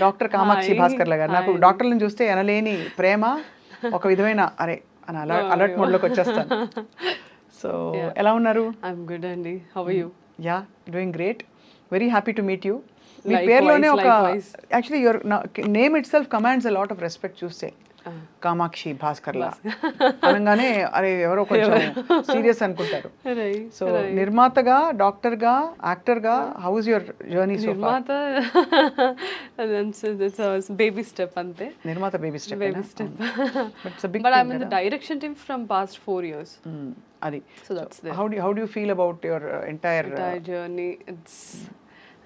Doctor Kamakshi Hi. Bhaskarla గారు. నాకు Hi. డాక్టర్లను చూస్తే ఎనలేని ప్రేమ, ఒక విధమైన అరే అని అలర్ట్ మోడ్లోకి వచ్చేస్తాను. So Yeah. ఎలా ఉన్నారు? I'm good, Andy. How are you? Yeah doing great, very happy to meet you. Me Likewise, పేరులోనే ఒక likewise. Actually your name it self commands a lot of respect. చూస్తే కామాక్షి భాస్కర్ల అనగానే అరే ఎవరో కొంచెం సీరియస్ అనుకుంటారు. Right. సో నిర్మాతగా, డాక్టర్గా, యాక్టర్గా, how is your journey so far? నిర్మాత that's a baby step ante. నిర్మాత baby step. Baby step. But I'm in the direction team from past 4 years. అది. So that's there. How do you feel about your entire Entire journey. It's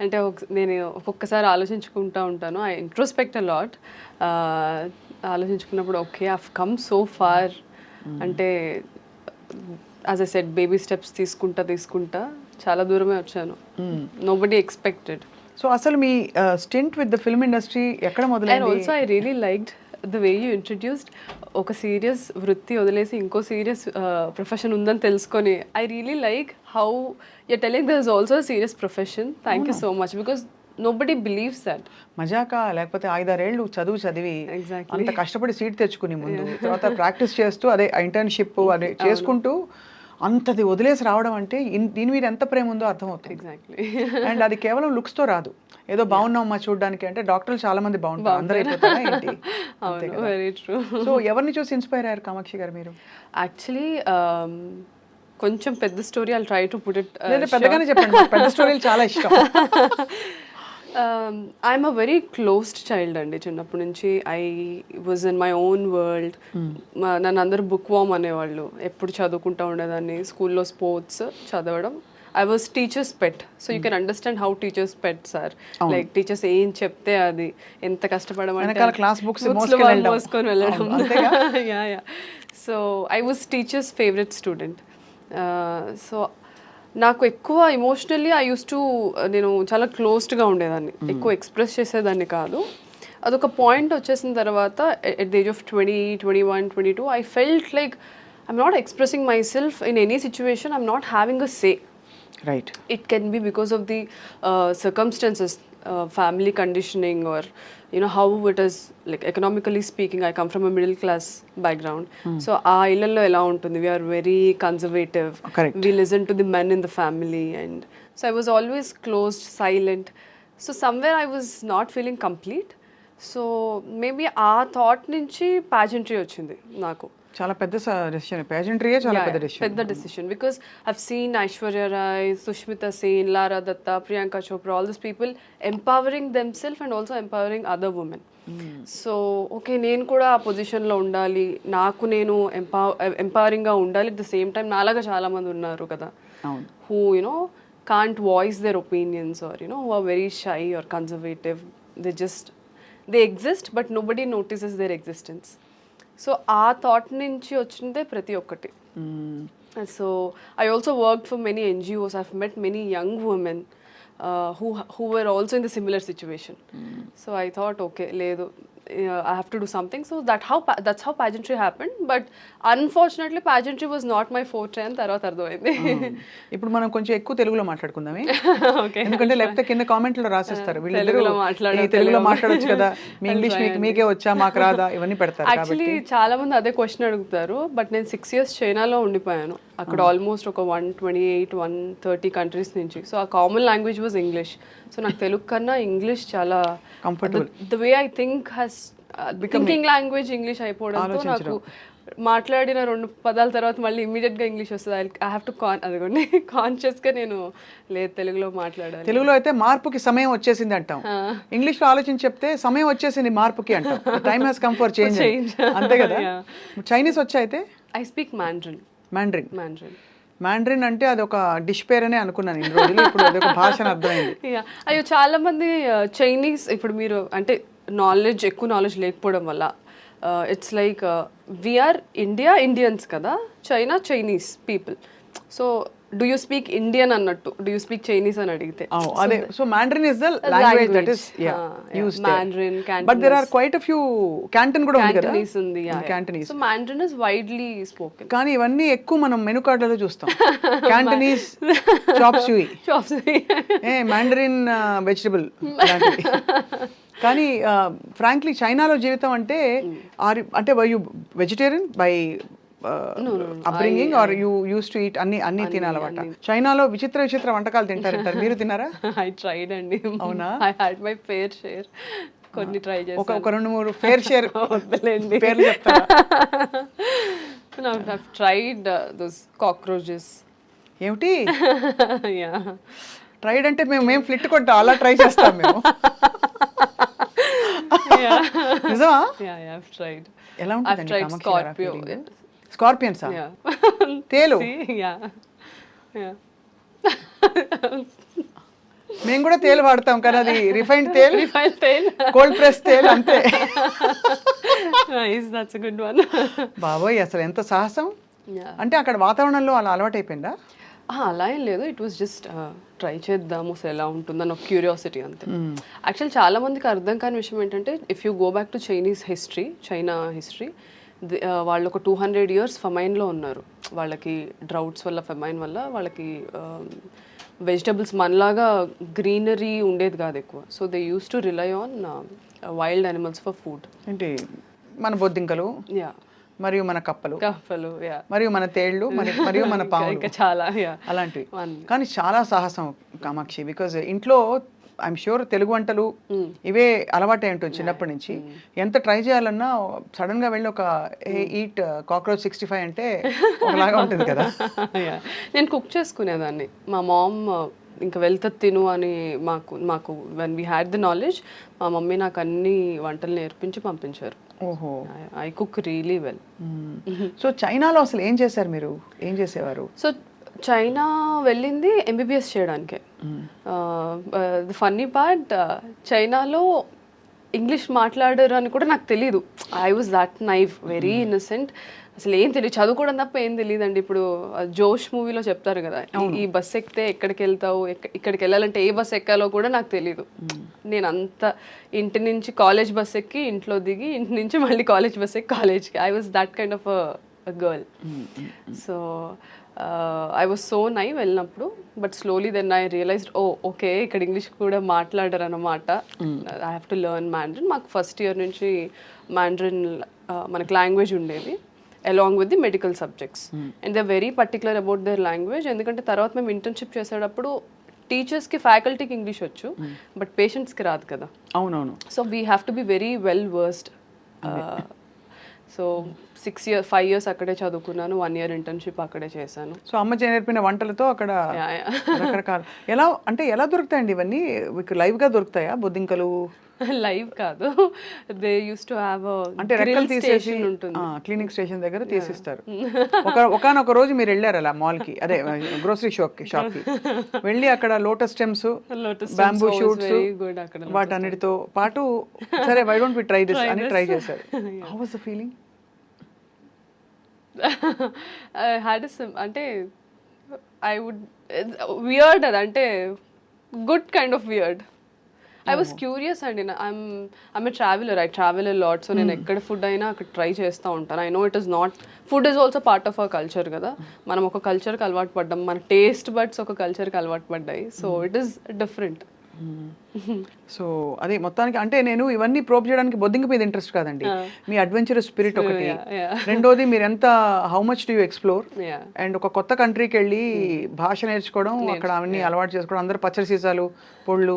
అంటే నేను ఒక్కొక్కసారి ఆలోచించుకుంటా ఉంటాను. I introspect a lot. ఆలోచించుకున్నప్పుడు okay I've come so far. అంటే as I said baby steps తీసుకుంటా చాలా దూరమే వచ్చాను. Nobody expected. సో అసలు మీ stint with the film industry ఎక్కడ అండ్ మొదలైంది? Also I really liked the way you introduced. ఒక సీరియస్ వృత్తి వదిలేసి ఇంకో సీరియస్ ప్రొఫెషన్ ఉందని తెలుసుకొని I really like how you're telling there is also a serious profession. Thank you so much, because nobody believes that. మజాకా లేకపోతే 5-6 ఏళ్ళు చదువు చదివి Exactly. అంత కష్టపడి సీట్ తెచ్చుకుని ముందు తర్వాత ప్రాక్టీస్ చేస్తూ అదే ఇంటర్న్షిప్ అదే చేసుకుంటూ అంతది వదిలేసి రావడం అంటే దీని మీద ఎంత ప్రేమ ఉందో అర్థమవుతుంది. Exactly. అండ్ అది కేవలం లుక్స్ తో రాదు. ఏదో బాగున్నామమ్మా చూడడానికి అంటే డాక్టర్లు చాలా మంది బాగుంటారు, అందరూ అయిపోతారా ఏంటి? అవును, వెరీ ట్రూ. సో ఎవరిని చూసి ఇన్స్పైర్ అయ్యారు కామాక్షి గారు మీరు? యాక్చువల్లీ కొంచెం పెద్ద story I'll try to put it. పెద్దగానే చెప్పండి, పెద్ద స్టోరీలు చాలా ఇష్టం. I'm a very closed child అండి. చిన్నప్పటి నుంచి I was in my own world. నన్ను అందరూ బుక్ వామ్ అనేవాళ్ళు. ఎప్పుడు చదువుకుంటూ ఉండేదాన్ని. స్కూల్లో స్పోర్ట్స్ చదవడం. I was teacher's pet, so you can understand how teachers' pets are. Like teachers ఏం చెప్తే అది ఎంత కష్టపడమంటే క్లాస్ బుక్స్ మోసుకొని వెళ్ళడం. Yeah. So I was teachers favourite student. So నాకు ఎక్కువ ఎమోషనల్లీ ఐ యూస్ టు నేను చాలా క్లోజ్డ్గా ఉండేదాన్ని. ఎక్కువ ఎక్స్ప్రెస్ చేసేదాన్ని కాదు. అదొక పాయింట్ వచ్చేసిన తర్వాత at the age of 20, 21, 22 I felt like I'm not expressing my self in any situation. I'm not having a say. Right. It can be because of the circumstances, family conditioning, or how it is, like economically speaking. I come from a middle class background. So aa illallo ela untundi, we are very conservative. Correct. We listen to the men in the family, and so I was always closed, silent. So somewhere I was not feeling complete. So maybe aa thought nunchi pageantry ochindi naku. చాలా పెద్ద decision. పేజెంట్రీయే చాలా పెద్ద decision. పెద్ద decision, because I've seen Aishwarya Rai, Sushmita Sen, Lara Dutta, Priyanka Chopra, all this people empowering them self and also empowering other women. So okay నేను కూడా ఆ పొజిషన్లో ఉండాలి, నాకు నేను ఎంపవరింగ్గా ఉండాలి. అట్ ద సేమ్ టైం నాలాగా చాలా మంది ఉన్నారు కదా, who can't voice their opinions, or who are very shy or conservative. They exist, but nobody notices their existence. So ఆ థాట్ నుంచి వచ్చిందే ప్రతి ఒక్కటి. So I also work for many NGOs. I've met many young women who were also in the similar situation. So I thought, okay, ledu, I have to do something. So that's how pageantry happened. But unfortunately pageantry was not my forte and tarvata ardhamayindi. ఇప్పుడు మనం కొంచెం ఎక్కువ తెలుగులో మాట్లాడుకుందామే. ఎందుకంటే లేకపోతే కింద comment లో రాసేస్తారు వీళ్ళిద్దరూ తెలుగులో మాట్లాడొచ్చు కదా, మీ ఇంగ్లీష్ మీకే వచ్చా మాకు రాదా ఇవన్నీ పెడతారు. యాక్చువల్లీ చాలా మంది అదే క్వశ్చన్ అడుగుతారు. బట్ నేను 6 years చైనాలో ఉండిపోయాను. అక్కడ ఆల్మోస్ట్ ఒక 128, 130 కంట్రీస్ నుంచి. సో ఆ common language was English. So నాకు తెలుగు కన్నా ఇంగ్లీష్ చాలా comfortable. The way I think has thinking language English అయిపోవడంతో నాకు మాట్లాడిన 2 పదాల తర్వాత మళ్ళీ ఇమీడియట్గా ఇంగ్లీష్ వస్తుంది. ఐ హ్యావ్ టు అదిగోండి కాన్షియస్గా నేను లేదు తెలుగులో మాట్లాడాలి. తెలుగులో అయితే మార్పుకి సమయం వచ్చేసింది అంటాం, ఇంగ్లీష్లో ఆలోచించి చెప్తే సమయం వచ్చేసింది మార్పుకి అంటాం. Time has come for change, అంతే కదా. చైనీస్ వచ్చా అయితే? I speak Mandarin. మ్యాండ్రిన్ అంటే అది ఒక డిష్ పేరనే అనుకున్నాను ఇన్ని రోజులు, ఇప్పుడు అదొక భాష అని అర్థమైంది. అయ్యో చాలా మంది చైనీస్ ఇప్పుడు మీరు అంటే ఎక్కువ నాలెడ్జ్ లేకపోవడం వల్ల ఇట్స్ లైక్ వీఆర్ ఇండియన్స్ కదా, China Chinese people. So do you speak Indian అన్నట్టు, డూ యూ స్పీక్ చైనీస్ అని అడిగితే అదే. So Mandarin is the language that is used there. Mandarin, Cantonese. But there are quite a few Canton కూడా ఉంది కదా. Cantonese ఉంది, Cantonese. So Mandarin is widely spoken. కానీ ఇవన్నీ ఎక్కువ మనం మెనూ కార్డులలో చూస్తాం. Cantonese chop suey, Mandarin vegetable. కానీ ఫ్రాంక్లీ చైనాలో జీవితం అంటే అంటే you vegetarian by upbringing or you use to eat అన్ని తినాలన్నమాట. చైనాలో విచిత్ర వంటకాలు తింటారంటారు, మీరు తిన్నారా? ఐ ట్రైడ్ అండి. అవునా? I had my fair share. కొన్ని ట్రై చేశాను. ఒక 2-3 ఫేర్ షేర్ వద్దులేండి పేర్లు చెప్తారా? I've tried those cockroaches. ఏమిటి Yeah. ట్రైడ్ అంటే మేము ఫ్లిట్ కొట్టాం, అలా ట్రై చేస్తాం మేము. నిజమా? Yeah, I've tried. ఎలా I've ఉంటుందండి tried కామాక్షి గారు ఆ scorpio. feeling? స్కార్పియన్సా? Yeah. తేలు. See? Yeah. మేము కూడా తేలు వాడతాం, కానీ అది రిఫైన్డ్ తేల్, Refined tail. కోల్డ్ ప్రెస్ తేల్ అంతే. Nice, that's a good one. బాబోయ్, అసలు ఎంత సాహసం. Yeah. అంటే అక్కడ వాతావరణంలో అలా అలవాటైపోయిందా? అలా ఏం లేదు, ఇట్ వాస్ జస్ట్ ట్రై చేద్దాము అసలు ఎలా ఉంటుందని ఒక క్యూరియాసిటీ అంతే. యాక్చువల్ చాలా మందికి అర్థం కాని విషయం ఏంటంటే, if you go back to China history, వాళ్ళు ఒక 200 years ఫమైన్లో ఉన్నారు. వాళ్ళకి డ్రౌట్స్ వల్ల, ఫమైన్ వల్ల వాళ్ళకి వెజిటబుల్స్ మనలాగా గ్రీనరీ ఉండేది కాదు ఎక్కువ. So they use to rely on wild animals for food. ఏంటి మన బొద్దింకలు, యా, మరియు మన కప్పలు, యా, మరియు మన తేళ్లు, మరియు మన పాములు, ఇంకా చాలా అలాంటివి. కానీ చాలా సాహసం కామాక్షి, బికాజ్ ఇంట్లో ఐఎమ్ ష్యూర్ తెలుగు వంటలు ఇవే అలవాటు ఉంటుంది చిన్నప్పటి నుంచి. ఎంత ట్రై చేయాలన్నా సడన్ గా వెళ్ళి ఒక ఈట్ కాక్రోచ్ 65 అంటే ఒకలాగా ఉంటుంది కదా. నేను కుక్ చేసుకునేదాన్ని. మా మామ్ ఇంకా వెళ్తుంది తిను అని మాకు when we had the knowledge, మా మమ్మీ నాకు అన్ని వంటలు నేర్పించి పంపించారు. ఓహో, I cook really well. So చైనాలో అసలు ఏం చేశారు మీరు, ఏం చేసేవారు? సో చైనా వెళ్ళింది ఎంబీబీఎస్ చేయడానికే. ది ఫన్నీ పార్ట్, చైనాలో ఇంగ్లీష్ మాట్లాడరు అని కూడా నాకు తెలీదు. I was that naive, very innocent. అసలు ఏం తెలియదు, చదువుకోవడం తప్ప ఏం తెలియదండి. ఇప్పుడు జోష్ మూవీలో చెప్తారు కదా, ఈ బస్ ఎక్కితే ఎక్కడికి వెళ్తావు, ఇక్కడికి వెళ్ళాలంటే ఏ బస్ ఎక్కాలో కూడా నాకు తెలీదు. నేను అంత ఇంటి నుంచి కాలేజ్ బస్ ఎక్కి ఇంట్లో దిగి, ఇంటి నుంచి మళ్ళీ కాలేజ్ బస్ ఎక్కి కాలేజ్కి, I was that kind of a girl. So I was so naive వెళ్ళినప్పుడు. But slowly then I realised, okay ఇక్కడ ఇంగ్లీష్ కూడా మాట్లాడరు అన్నమాట. I have to learn Mandarin. మాకు ఫస్ట్ ఇయర్ నుంచి మ్యాండ్రిన్ మనకు లాంగ్వేజ్ ఉండేది, along with the medical subjects. And they very particular about their language. ఎందుకంటే తర్వాత మేము ఇంటర్న్షిప్ చేసేటప్పుడు టీచర్స్కి, ఫ్యాకల్టీకి ఇంగ్లీష్ వచ్చు, బట్ పేషెంట్స్కి రాదు కదా. అవునవును. So we have to be very well versed. So 5 years అక్కడే చదువుకున్నాను, 1 year ఇంటర్న్షిప్ అక్కడే చేశాను. సో అమ్మ నేర్పిన వంటలతో అక్కడ రకరకాల ఎలా దొరుకుతాయండి ఇవన్నీ? మీకు లైవ్ గా దొరుకుతాయా బొద్దింకలు? లైవ్ కాదు, దే యూస్ టు హ్యావ్ అంటే రెక్కలు తీసేసి క్లీనింగ్ స్టేషన్ దగ్గర తీసిస్తారు. ఒకనొక రోజు మీరు వెళ్ళారు అలా మాల్ కి, అదే గ్రోసరీ షాప్ కి వెళ్ళి అక్కడ లోటస్ స్టెమ్స్, బ్యాంబూ షూట్స్, వాటన్నిటితో పాటు సరే why don't we try this అని ట్రై చేశారు. How was the feeling? అంటే ఐ వుడ్ వియర్డ్, అంటే good kind of weird. I was curious అండి. I'm a traveller, I travel a lot. So నేను ఎక్కడ ఫుడ్ అయినా అక్కడ ట్రై చేస్తూ ఉంటాను. I know it is not, food is also part of our culture కదా. మనం ఒక కల్చర్కి అలవాటు పడ్డాం, మన టేస్ట్ బడ్స్ ఒక కల్చర్కి అలవాటు పడ్డాయి. So it is different. So అది మొత్తానికి అంటే నేను ఇవన్నీ ప్రోబ్ చేయడానికి బొద్దింక మీద ఇంట్రెస్ట్ కాదండి, మీ అడ్వెంచరస్ స్పిరిట్ ఒకటి. రెండోది మీరు ఎంత how much do you explore, and ఒక కొత్త కంట్రీకి వెళ్ళి భాష నేర్చుకోవడం, అక్కడ అవన్నీ అలవాటు చేసుకోవడం. అందరూ పచ్చడి సీసాలు, పొళ్ళు,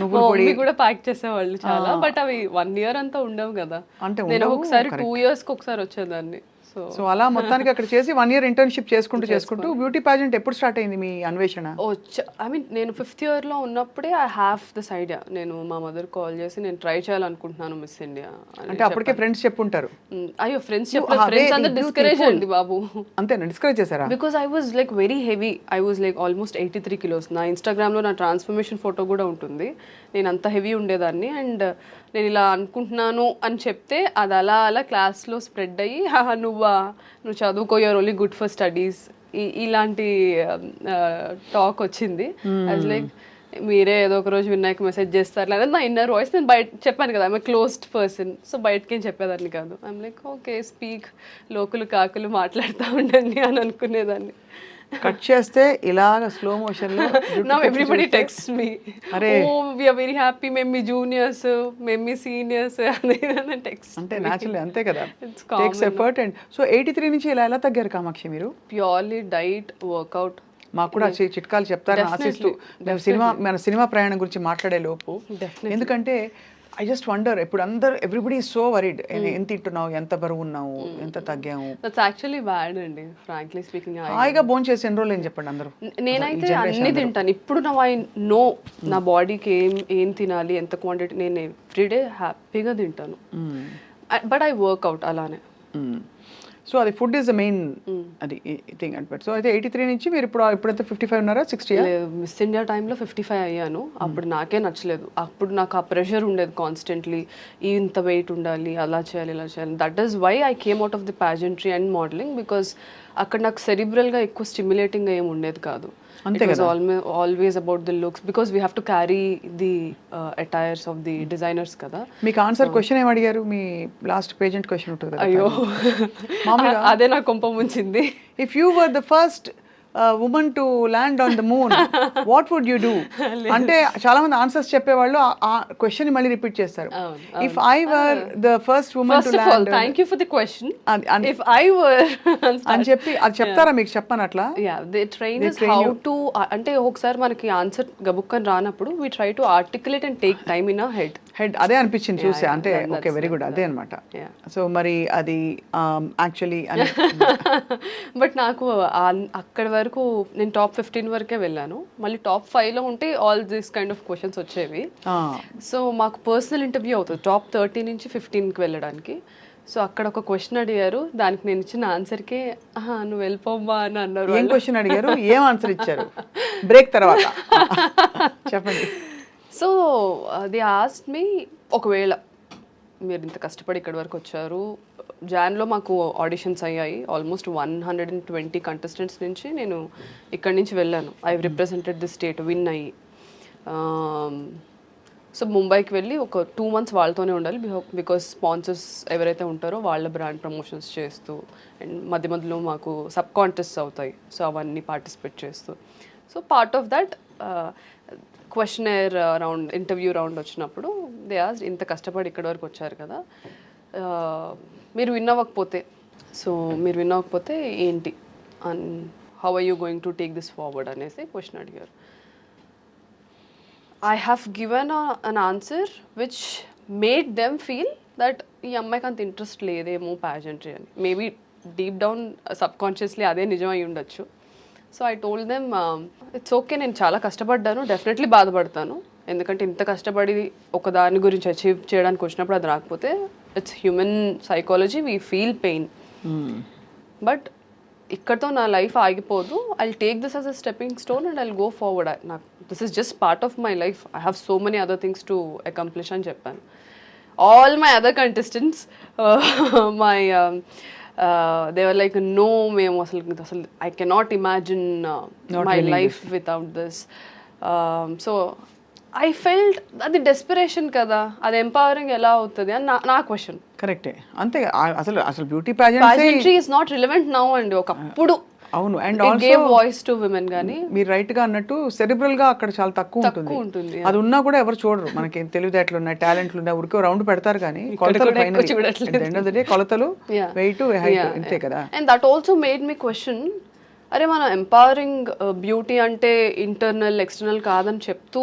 నువ్వుల పొడి కూడా ప్యాక్ చేసేవాళ్ళు చాలా. బట్ అవి 1 year అంతా ఉండవు కదా. అంటే నేను ఒకసారి 2 years ఒకసారి వచ్చేదాన్ని. సో అలా మొత్తానికి అక్కడ చేసి 1 year ఇంటర్న్షిప్ చేసుకుంటూ బ్యూటీ పాజెంట్ ఎప్పుడు స్టార్ట్ అయింది మీ అన్వేషణ? ఐ మీన్ నేను 5th year లో ఉన్నప్పుడే ఐ హ్యావ్ దిస్ ఐడియా. నేను మా మదర్ కాల్ చేసి నేను ట్రై చేయాలనుకుంటున్నాను మిస్ ఇండియా అంటే అప్పటికే ఫ్రెండ్స్ చెప్పుంటారు. అయ్యో ఫ్రెండ్స్ అందరూ డిస్కరేజ్ అండి బాబు. అంతేనా, డిస్కరేజ్ చేశారా? Because I was like very heavy, I was like almost 83 kilos. నా ఇన్స్టాగ్రామ్లో నా ట్రాన్స్ఫర్మేషన్ ఫోటో కూడా ఉంటుంది. నేను అంత హెవీ ఉండేదాన్ని. అండ్ నేను ఇలా అనుకుంటున్నాను అని చెప్తే అది అలా క్లాస్లో స్ప్రెడ్ అయ్యి, నువ్వు చదువుకో, you're only good for studies, ఇలాంటి టాక్ వచ్చింది. అది లైక్ మీరే ఏదో ఒక రోజు వినాయక్ మెసేజ్ చేస్తారు లేదా నా ఇన్నర్ వాయిస్. నేను బయట చెప్పాను కదా, ఐఎమ్ క్లోజ్డ్ పర్సన్. సో బయటకేం చెప్పేదాన్ని కాదు. ఐఎమ్ లైక్ ఓకే స్పీక్, లోకులు కాకులు మాట్లాడుతూ ఉండండి అని అనుకునేదాన్ని. కట్ చేస్తే ఇలాగ స్లో మోషన్ లో Now everybody texts me. అరే. Oh, we are very happy. మేము మీ జూనియర్స్, మేము మీ సీనియర్స్ అదే టెక్స్ట్. అంటే న్యాచురల్లీ అంతే కదా, It's takes effort. And so 83 నుంచి ఇలా ఎలా తగ్గారు కామాక్షి మీరు? Purely diet, workout. మాకు కూడా చిట్కాలు చెప్తారని ఆశిస్తూ మన సినిమా ప్రయాణం గురించి మాట్లాడే లోపు, ఎందుకంటే ఐ జస్ట్ వండర్, ఇప్పుడు అందరు ఎవ్రీబడి సో వరీడ్, ఎంత తింటున్నావు, ఎంత బరువు ఉన్నావు, ఎంత తగ్గాము. దట్స్ యాక్చువల్లీ బ్యాడ్ అండి, ఫ్రాంక్లీ స్పీకింగ్. హాయిగా భోజనం చేసి ఎన్ని రోజులు ఏం చెప్పండి అందరూ. నేనైతే అన్ని తింటాను ఇప్పుడు. ఐ నో నా బాడీకి ఏం తినాలి, ఎంత క్వాంటిటీ, నేను ఎవ్రీడే హ్యాపీగా తింటాను. బట్ ఐ వర్క్అవుట్ అలానే. సో అది ఫుడ్ ఈస్ ద మెయిన్ అది థింగ్ అంటే. సో అయితే 83 నుంచి మీరు ఇప్పుడైతే 55 ఉన్నారా, 60? మిస్ ఇండియా టైంలో 55 అయ్యాను. అప్పుడు నాకే నచ్చలేదు. అప్పుడు నాకు ఆ ప్రెషర్ ఉండేది కాన్స్టెంట్లీ, ఇంత వెయిట్ ఉండాలి, అలా చేయాలి, ఇలా చేయాలి. That is why I came out of the pageantry and modelling, because అక్కడ నాకు సెరిబ్రల్గా ఎక్కువ స్టిమ్యులేటింగ్ ఏమి ఉండేది కాదు. It was always about the looks, because we have to carry the attires of the designers kada. మీకు ఆన్సర్ క్వశ్చన్ ఏం అడిగారు? మీ last pageant question ఉంటుంది కదా. అయ్యో, అదే నా కొంప ముంచింది. If you were the first woman to land on the moon, what would you do? అంటే చాలా మంది ఆన్సర్స్ చెప్పేవాళ్ళు ఆ క్వశ్చన్ మళ్ళీ రిపీట్ చేస్తారు. If I were the first woman to land. Thank you for the question. If I were అని చెప్పి అది చెప్తారా మీకు? చెప్పను అట్లా. Yeah, they train us how to, అంటే ఒకసారి మనకి ఆన్సర్ గబుక్కని రానప్పుడు we try to articulate and take time in our head. అదే అనిపించింది చూసే, అంటే ఓకే వెరీ గుడ్ అదే అనమాట. సో మరి అది యాక్చువల్లీ బట్ నాకు అక్కడ వరకు నేను టాప్ 15 వరకే వెళ్ళాను. మళ్ళీ టాప్ 5లో ఉంటే all this kind of questions వచ్చేవి. సో మాకు పర్సనల్ ఇంటర్వ్యూ అవుతుంది టాప్ 30 నుంచి 15కి వెళ్ళడానికి. సో అక్కడ ఒక క్వశ్చన్ అడిగారు, దానికి నేను ఇచ్చిన ఆన్సర్కే నువ్వు వెళ్ళిపోమ్మా అని అన్నారు. ఏం క్వశ్చన్ అడిగారు, ఏం ఆన్సర్ ఇచ్చారు బ్రేక్ తర్వాత చెప్పండి. సో దే ఆస్క్డ్ మీ, ఒకవేళ మీరు ఇంత కష్టపడి ఇక్కడి వరకు వచ్చారు, జాన్లో మాకు ఆడిషన్స్ అయ్యాయి, ఆల్మోస్ట్ 120 కంటెస్టెంట్స్ నుంచి నేను ఇక్కడి నుంచి వెళ్ళాను. I represented the state, win అయ్యి. సో ముంబైకి వెళ్ళి ఒక 2 months వాళ్ళతోనే ఉండాలి, బికాస్ స్పాన్సర్స్ ఎవరైతే ఉంటారో వాళ్ళ బ్రాండ్ ప్రమోషన్స్ చేస్తూ, అండ్ మధ్య మధ్యలో మాకు సబ్ కాంటెస్ట్స్ అవుతాయి, సో అవన్నీ పార్టిసిపేట్ చేస్తూ. So part of that questionnaire round, interview round వచ్చినప్పుడు దే ఆస్క్డ్, ఇంత కష్టపడి ఇక్కడి వరకు వచ్చారు కదా, మీరు విన్ అవ్వకపోతే, సో మీరు విన్ అవ్వకపోతే ఏంటి, and how are you going to take this forward అనేసి క్వశ్చన్ అడిగారు. I have given an answer which made them feel that ఈ అమ్మాయికి అంత ఇంట్రెస్ట్ లేదేమో ప్యాజెంట్రీ అని. మేబీ డీప్ డౌన్ సబ్కాన్షియస్లీ అదే నిజం అయి ఉండొచ్చు. So I told them, it's okay, నేను చాలా కష్టపడ్డాను, డెఫినెట్లీ బాధపడతాను, ఎందుకంటే ఇంత కష్టపడి ఒక దాని గురించి అచీవ్ చేయడానికి వచ్చినప్పుడు అది రాకపోతే it's human psychology, we feel pain. But ఇక్కడతో నా లైఫ్ ఆగిపోదు. I take this as a stepping stone and I go forward. నాకు this is just part of my life, I have so many other things to accomplish అని చెప్పాను. All my other contestants my they were like, no, మేము అసలు I cannot imagine my life without this. So I felt అది desperation కదా, అది empowering ఎలా అవుతుంది అని నా క్వశ్చన్. కరెక్టే, అంతే. అసలు beauty pageantry is not relevant now అండి, ఒకప్పుడు అవును. And also gave voice to women. కానీ మీరు రైట్ గా అన్నట్టు సెరిబ్రల్ గా అక్కడ చాలా తక్కువ ఉంటుంది. అది ఉన్నా కూడా ఎవరు చూడరు. మనకి తెలివితేటలు ఉన్నాయి, టాలెంట్లు ఉన్నాయి, ఊరికే రౌండ్ పెడతారు కానీ కొలతలు కొలతలు వెయిట్ హైట్ ఇంతే కదా. And that also made me question, అరే మనం ఎంపవరింగ్ బ్యూటీ అంటే ఇంటర్నల్ ఎక్స్టర్నల్ కాదని చెప్తూ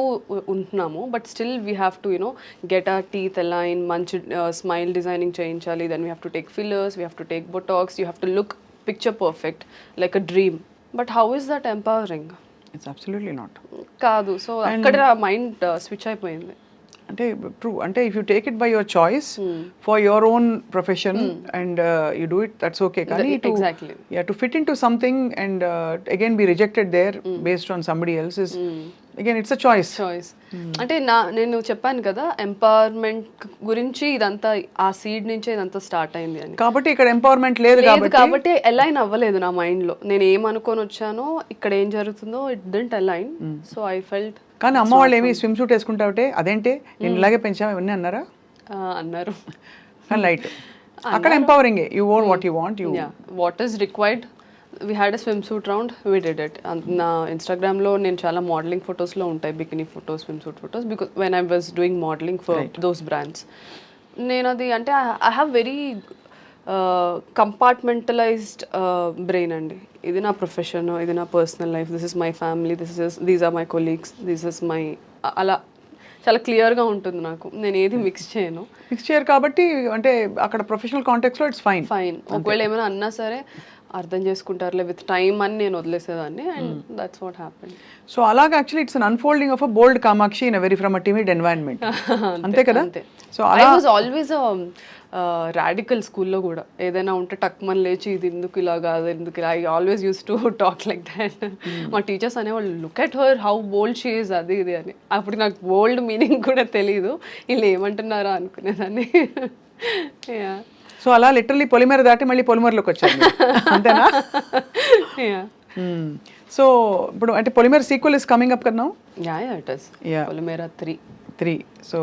ఉంటున్నాము, but still we have to you know get our teeth align, మంచి స్మైల్ డిజైనింగ్ చేయించాలి, then we have to take fillers, we have to take botox, you have to look picture perfect like a dream. But how is that empowering? It's absolutely not. కాదు. So అక్కడ mind switch అయిపోయింది. అంటే true, అంటే if you take it by your choice for your own profession and you do it, that's okay. కానీ to fit in to something and again be rejected there based on somebody else is again it's a choice. అంటే నేను చెప్పాను కదా, empowerment గురించి ఇదంతా ఆ seed నుంచే ఇదంతా స్టార్ట్ అయింది అని. కాబట్టి ఇక్కడ ఎంపవర్మెంట్ లేదు కాబట్టి అలైన్ అవ్వలేదు నా మైండ్ లో. నేను ఏమనుకొని వచ్చానో ఇక్కడ ఏం జరుగుతుందో it didn't align. So I felt. కానీ అమ్మ వాళ్ళు ఏమి స్విమ్ సూట్ వేసుకుంటావుటే అదేంటి నేను ఇలాగే పెంచాము ఇవన్నీ అన్నారా? అన్నారు. లైట్ అక్కడ empowering, you own what you want, you what is required we had a swim suit round, we did it. నా ఇన్స్టాగ్రామ్లో నేను చాలా మోడలింగ్ ఫొటోస్లో ఉంటాయి, bikini photos, swim suit photos, because when I was doing modeling for those brands. నేను అది అంటే I have very compartmentalized brain అండి. ఇది నా ప్రొఫెషన్, ఇది నా personal life, this is my family, these are my colleagues, this is my, అలా చాలా క్లియర్గా ఉంటుంది నాకు. నేను ఏది మిక్స్ చేయరు కాబట్టి అంటే అక్కడ ప్రొఫెషనల్ కాంటెక్స్లో ఇట్స్ ఫైన్. ఒకవేళ ఏమైనా అన్నా సరే అర్థం చేసుకుంటారులే విత్ టైమ్ అని నేను వదిలేసేదాన్ని, and that's what happened. So అలాగా actually it's an unfolding of a bold Kamakshi in a very from a timid environment. అంతే కదా? So I was always radical స్కూల్లో కూడా. ఏదైనా ఉంటే టక్మన్ లేచి ఇది ఎందుకు ఇలా కాదు, ఎందుకు ఇలా, I always use to talk like that. మా టీచర్స్ అనేవాళ్ళు look at her how bold she is, అది ఇది అని. అప్పుడు నాకు బోల్డ్ మీనింగ్ కూడా తెలీదు, వీళ్ళు ఏమంటున్నారా అనుకునేదాన్ని. సో అలా లిటరలీ పొలిమేర దాటి మళ్ళీ పొలిమేరలోకి వచ్చారు, అంతేనా? సో ఇప్పుడు అంటే పొలిమేర సీక్వెల్ ఇస్ కమింగ్ అప్ కదా? It is Polimera 3. సో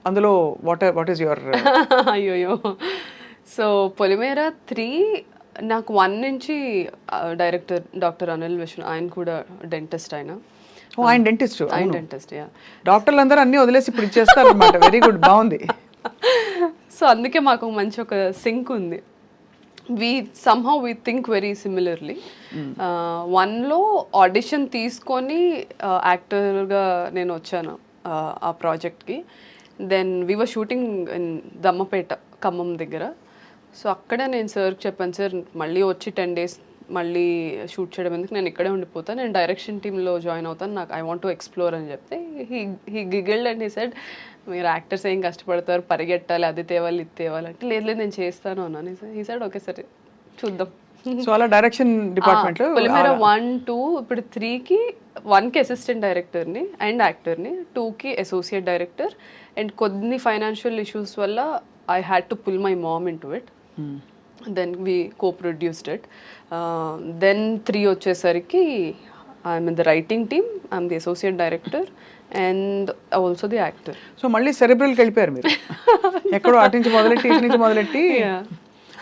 అందులో వాట్ ఈస్ యువర్ అయ్యోయో. సో పొలిమేర 3 నాకు 1 నుంచి డైరెక్టర్ డాక్టర్ అనిల్ విష్ణు, ఆయన కూడా డెంటిస్ట్. ఆయన డెంటిస్ట్. డాక్టర్లు అందరూ అన్ని వదిలేసి ఇప్పుడు ఇచ్చేస్తారు అనమాట. వెరీ గుడ్, బాగుంది. సో అందుకే మాకు మంచి ఒక సింక్ ఉంది. somehow we think very similarly. 1లో ఆడిషన్ తీసుకొని యాక్టర్గా నేను వచ్చాను ఆ ప్రాజెక్ట్కి. Then we were shooting in Dammapeta, Khammam దగ్గర. సో అక్కడ నేను సార్కి చెప్పాను, సార్ మళ్ళీ వచ్చి 10 days మళ్ళీ షూట్ చేయడం ఎందుకు, నేను ఇక్కడే ఉండిపోతాను, నేను డైరెక్షన్ టీంలో జాయిన్ అవుతాను, నాకు ఐ వాంట్ టు ఎక్స్ప్లోర్ అని చెప్తే హీ గిగిల్డ్ అండ్ హీ సెడ్, మీరు యాక్టర్స్ ఏం కష్టపడతారు, పరిగెట్టాలి, అది తేవాలి ఇది తేవాలి అంటే, లేదు నేను చేస్తాను అన్నాను. హీ సెడ్ ఓకే సరే చూద్దాం. సో అలా డైరెక్షన్ డిపార్ట్మెంట్లో పొలిమేర 1, 2, ఇప్పుడు 3కి 1కి అసిస్టెంట్ డైరెక్టర్ని అండ్ యాక్టర్ని, 2కి అసోసియేట్ డైరెక్టర్, అండ్ కొన్ని ఫైనాన్షియల్ ఇష్యూస్ వల్ల I had to pull my mom in to it. Then we co-produced it. Then 3 వచ్చేసరికి I'm in the writing team, I'm the associate director and also the actor. So మళ్ళీ సెరెబ్రల్కి వెళ్ళిపోయారు మీరు, ఎక్కడో అటు నుంచి మొదలెట్టి.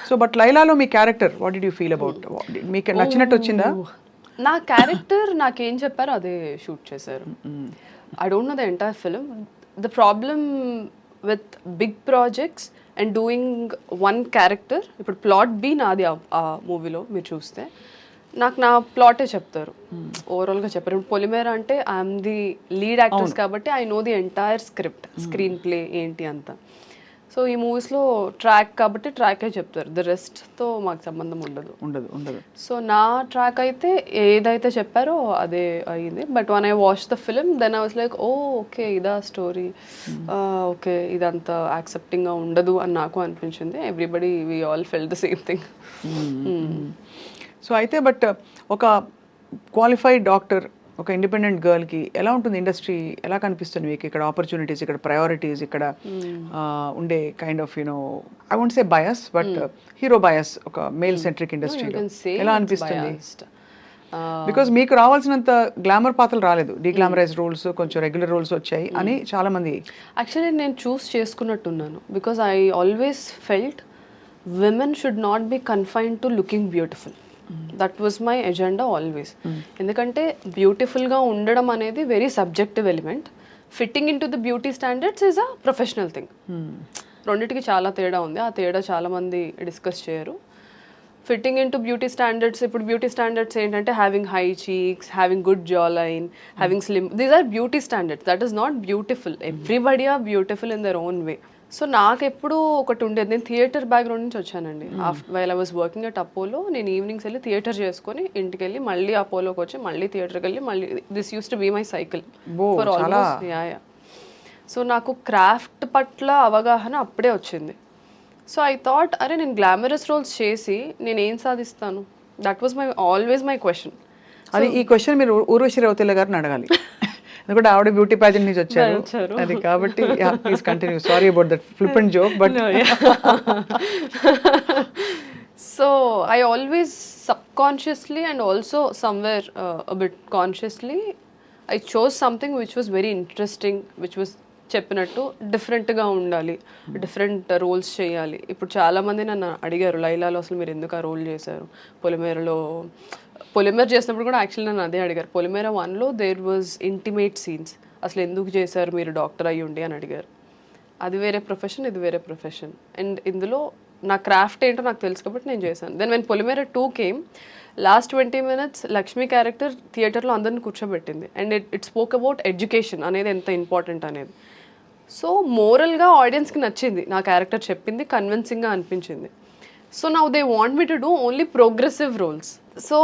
సో బట్ లైలాలో మీ character what did you feel about, మీకు నచ్చినట్టు వచ్చిందా? నా క్యారెక్టర్ నాకేం చెప్పారో అదే షూట్ చేశారు. I don't know the entire film. The problem with big projects and doing one character, ఇప్పుడు ప్లాట్ బి నాది ఆ మూవీలో మీరు చూస్తే, నాకు నా ప్లాటే చెప్తారు, ఓవరాల్గా చెప్పారు. ఇప్పుడు పొలిమేర అంటే ఐఎమ్ ది లీడ్ యాక్టర్స్ కాబట్టి I know the entire script, screen play ఏంటి అంతా. సో ఈ మూవీస్లో ట్రాక్ కాబట్టి ట్రాకే చెప్తారు, ద రెస్ట్తో మాకు సంబంధం ఉండదు. సో నా ట్రాక్ అయితే ఏదైతే చెప్పారో అదే అయ్యింది. But when I watch the film then I was like, oh okay ఇదా స్టోరీ, ఓకే ఇదంతా యాక్సెప్టింగ్గా ఉండదు అని నాకు అనిపించింది. Everybody we all felt the same thing. So అయితే బట్ ఒక క్వాలిఫైడ్ డాక్టర్, ఒక ఇండిపెండెంట్ గర్ల్కి ఎలా ఉంటుంది ఇండస్ట్రీ, ఎలా కనిపిస్తుంది మీకు ఇక్కడ ఆపర్చునిటీస్, ఇక్కడ ప్రయారిటీస్, ఇక్కడ ఉండే kind of you know I won't say bias but hero bias, ఒక మేల్ సెంట్రిక్ ఇండస్ట్రీలో ఎలా అనిపిస్తుంది? బికాజ్ మీకు రావాల్సినంత గ్లామర్ పాత్రలు రాలేదు, డీగ్లామరైజ్ రోల్స్, కొంచెం రెగ్యులర్ రోల్స్ వచ్చాయి అని చాలా మంది. యాక్చువల్లీ నేను చూస్ చేసుకున్నట్టున్నాను, because I always felt women should not be confined to looking beautiful. That was my agenda always. ఎందుకంటే బ్యూటిఫుల్గా ఉండడం అనేది very subjective element. Fitting in to the beauty standards is a professional thing. రెండింటికి చాలా తేడా ఉంది, ఆ తేడా చాలా మంది డిస్కస్ చేయరు. Fitting in to beauty standards, ఇప్పుడు బ్యూటీ స్టాండర్డ్స్ ఏంటంటే having high cheeks, having good jaw line, having slim, these are beauty standards. That is not beautiful. Everybody are beautiful in their own way. So నాకు ఎప్పుడు ఒకటి ఉండేది, నేను theatre background నుంచి వచ్చానండి. While I was working at Apollo, నేను evenings వెళ్ళి theatre చేసుకొని ఇంటికి వెళ్ళి మళ్ళీ అపోలోకి వచ్చి మళ్ళీ థియేటర్కి వెళ్ళి మళ్ళీ, this use to be my cycle for almost. Yeah. So నాకు క్రాఫ్ట్ పట్ల అవగాహన అప్పుడే వచ్చింది. సో ఐ థాట్, అరే నేను గ్లామరస్ రోల్స్ చేసి నేను ఏం సాధిస్తాను? That was my always my question. అది ఈ క్వశ్చన్ మీరు ఊర్వశి రౌతేలా గారిని అడగాలి, ఎందుకంటే ఆవిడ బ్యూటీ ప్యాజెంట్ నుంచి వచ్చారు అది కాబట్టి. Please continue, sorry about that flippant joke but. So I always subconsciously and also somewhere a bit consciously I chose something which was very interesting, which was చెప్పినట్టు డిఫరెంట్గా ఉండాలి, డిఫరెంట్ రోల్స్ చేయాలి. ఇప్పుడు చాలామంది నన్ను అడిగారు, లైలాలో అసలు మీరు ఎందుకు ఆ రోల్ చేశారు, పొలిమేర చేసినప్పుడు కూడా యాక్చువల్లీ నన్ను అదే అడిగారు. పొలిమేర 1లో దేర్ వాజ్ ఇంటిమేట్ సీన్స్, అసలు ఎందుకు చేశారు మీరు డాక్టర్ అయ్యి ఉండి అని అడిగారు. అది వేరే ప్రొఫెషన్, ఇది వేరే ప్రొఫెషన్. అండ్ ఇందులో నా క్రాఫ్ట్ ఏంటో నాకు తెలుసు కాబట్టి నేను చేశాను. Then when Polimera 2 came, last 20 minutes Lakshmi character థియేటర్లో అందరిని కూర్చోబెట్టింది. And it spoke about education అనేది ఎంత ఇంపార్టెంట్ అనేది. సో మోరల్గా ఆడియన్స్కి నచ్చింది నా క్యారెక్టర్, చెప్పింది కన్విన్సింగ్గా అనిపించింది. So now they want me to do only progressive roles. So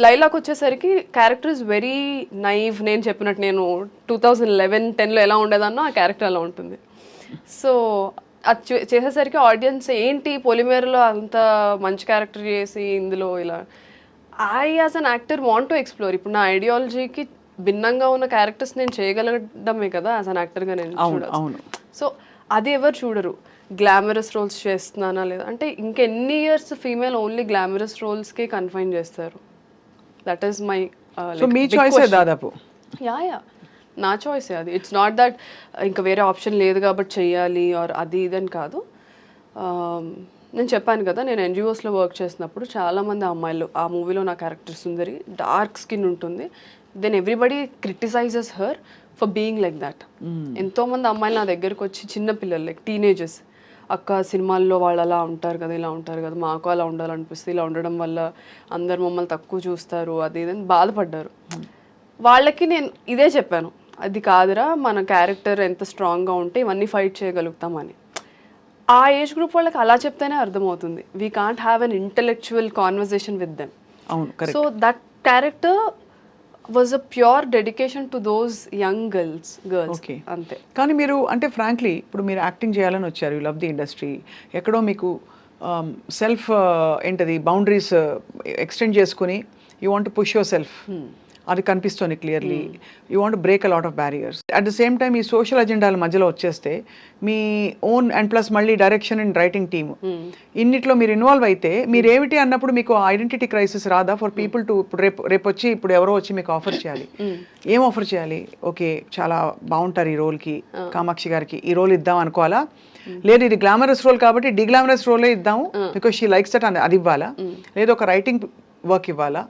లైలాకి వచ్చేసరికి క్యారెక్టర్ ఇస్ వెరీ నైవ్. నేను చెప్పినట్టు నేను 2011-10లో ఎలా ఉండేదన్నో ఆ క్యారెక్టర్ అలా ఉంటుంది. సో అది చేసేసరికి ఆడియన్స్ ఏంటి పొలిమేరలో అంత మంచి క్యారెక్టర్ చేసి ఇందులో ఇలా, I as an actor want to explore. ఇప్పుడు నా ఐడియాలజీకి భిన్నంగా ఉన్న క్యారెక్టర్స్ నేను చేయగలగడమే కదా యాజ్ అన్ యాక్టర్గా నేను చూడాలి. సో అది ఎవరు చూడరు. గ్లామరస్ రోల్స్ చేస్తున్నానా లేదా అంటే, ఇంకెన్ని ఇయర్స్ ఫీమేల్ ఓన్లీ గ్లామరస్ రోల్స్కి కన్ఫైన్ చేస్తారు? That is my me choice దాదాపు. యా నా చాయిసే అది. ఇట్స్ నాట్ దట్ ఇంకా వేరే ఆప్షన్ లేదు కాబట్టి చెయ్యాలి ఆర్ అది ఇదని కాదు. నేను చెప్పాను కదా, నేను ఎన్జిఓస్లో వర్క్ చేసినప్పుడు చాలామంది అమ్మాయిలు, ఆ మూవీలో నా క్యారెక్టర్ సుందరి డార్క్ స్కిన్ ఉంటుంది, then everybody criticizes her for being like that. ఎంతోమంది అమ్మాయిలు నా దగ్గరకు వచ్చి, చిన్న పిల్లలు లైక్ టీనేజర్స్, అక్క సినిమాల్లో వాళ్ళు అలా ఉంటారు కదా, ఇలా ఉంటారు కదా, మాకు అలా ఉండాలనిపిస్తుంది, ఇలా ఉండడం వల్ల అందరు మమ్మల్ని తక్కువ చూస్తారు, అది ఇదని బాధపడ్డారు. వాళ్ళకి నేను ఇదే చెప్పాను, అది కాదురా, మన క్యారెక్టర్ ఎంత స్ట్రాంగ్గా ఉంటే ఇవన్నీ ఫైట్ చేయగలుగుతామని. ఆ ఏజ్ గ్రూప్ వాళ్ళకి అలా చెప్తేనే అర్థమవుతుంది. We can't have an intellectual conversation with them. So that character was a pure dedication to those young girls. అంతే. కానీ మీరు అంటే ఫ్రాంక్లీ ఇప్పుడు మీరు యాక్టింగ్ చేయాలని వచ్చారు, యూ లవ్ ది ఇండస్ట్రీ, ఎక్కడో మీకు సెల్ఫ్ ఏంటది బౌండరీస్ ఎక్స్టెండ్ చేసుకుని you want to push your self, అది కనిపిస్తుంది clearly. You want break a lot of barriers. At the same time ఈ సోషల్ అజెండాల మధ్యలో వచ్చేస్తే మీ ఓన్ అండ్ ప్లస్ మళ్ళీ డైరెక్షన్ అండ్ రైటింగ్ టీమ్, ఇన్నిట్లో మీరు ఇన్వాల్వ్ అయితే మీరు ఏమిటి అన్నప్పుడు మీకు ఐడెంటిటీ క్రైసిస్ రాదా ఫర్ పీపుల్ టు? ఇప్పుడు రేపు వచ్చి ఇప్పుడు ఎవరో వచ్చి మీకు ఆఫర్ చేయాలి, ఏం ఆఫర్ చేయాలి? ఓకే చాలా బాగుంటారు ఈ రోల్కి, కామాక్షి గారికి ఈ రోల్ ఇద్దాం అనుకోవాలా? లేదు ఇది గ్లామరస్ రోల్ కాబట్టి డిగ్లామరస్ రోలే ఇద్దాము బికాస్ షీ లైక్స్ దట్, అది ఇవ్వాలా? లేదు ఒక రైటింగ్ వర్క్ ఇవ్వాలా?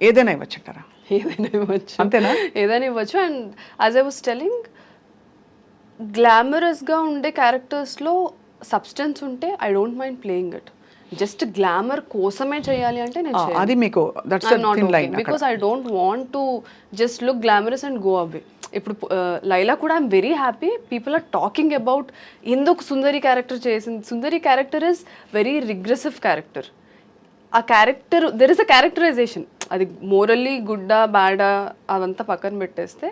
ఏదైనా ఇవ్వచ్చు అంటారా? ఏదైనా ఇవ్వచ్చు, అంతేనా? ఏదైనా ఇవ్వచ్చు. And as I was telling, గ్లామరస్గా ఉండే క్యారెక్టర్స్లో సబ్స్టెన్స్ ఉంటే I don't mind playing it. Just glamour కోసమే చేయాలి అంటే నేను అది మీకు that's not okay, because I don't want to just look glamorous and go away. ఇప్పుడు లైలా కూడా I'm very happy people are talking about ఎందుకు సుందరి క్యారెక్టర్ చేసింది. Sundari character is very regressive character. ఆ character, there is a characterisation. అది morally గుడ్డా బ్యాడా అదంతా పక్కన పెట్టేస్తే,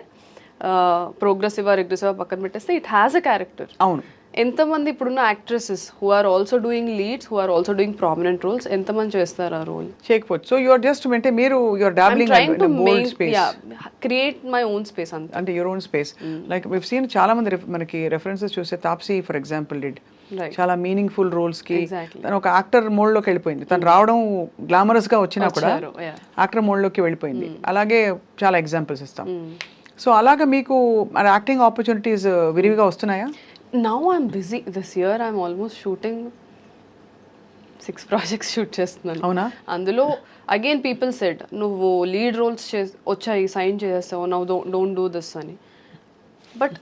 ప్రోగ్రెసివా రిగ్రెసివా పక్కన పెట్టేస్తే, ఇట్ హ్యాస్ అ క్యారెక్టర్. అవును. ఎంతమంది ఇప్పుడున్న actresses who are also doing leads, who are also doing prominent roles, ఎంతమంది చేస్తారు ఆ రోల్? చేయకపోవచ్చు. సో యు ఆర్ జస్ట్ అంటే మీరు you are dabbling in the bold space, create my own space అంతే. అంటే your own space. Like we have seen చాలా మంది మనకి రెఫరెన్సెస్ చూస్తే, తాప్సీ ఫర్ ఎగ్జాంపుల్ డిడ్ చాలా మీనింగ్ఫుల్ రోల్స్ కి తను ఒక యాక్టర్ మోడ్ లోకి వెళ్ళిపోయింది. తను రావడం గ్లామరస్ గా వచ్చినా కూడా యాక్టర్ మోడ్ లోకి వెళ్ళిపోయింది. అలాగే చాలా ఎగ్జాంపుల్స్ ఇస్తాం. సో అలాగా మీకు యాక్టింగ్ ఆపర్చునిటీస్ విరివిగా వస్తున్నాయా? Now I'm busy. This year I'm almost shooting 6 projects shoot చేస్తున్నాను. అవునా? అందులో అగైన్ పీపుల్ సెడ్ నువ్వు లీడ్ రోల్స్ వచ్చాయి, సైన్ చేస్తావు, నౌ డోంట్ డూ దిస్ అని. But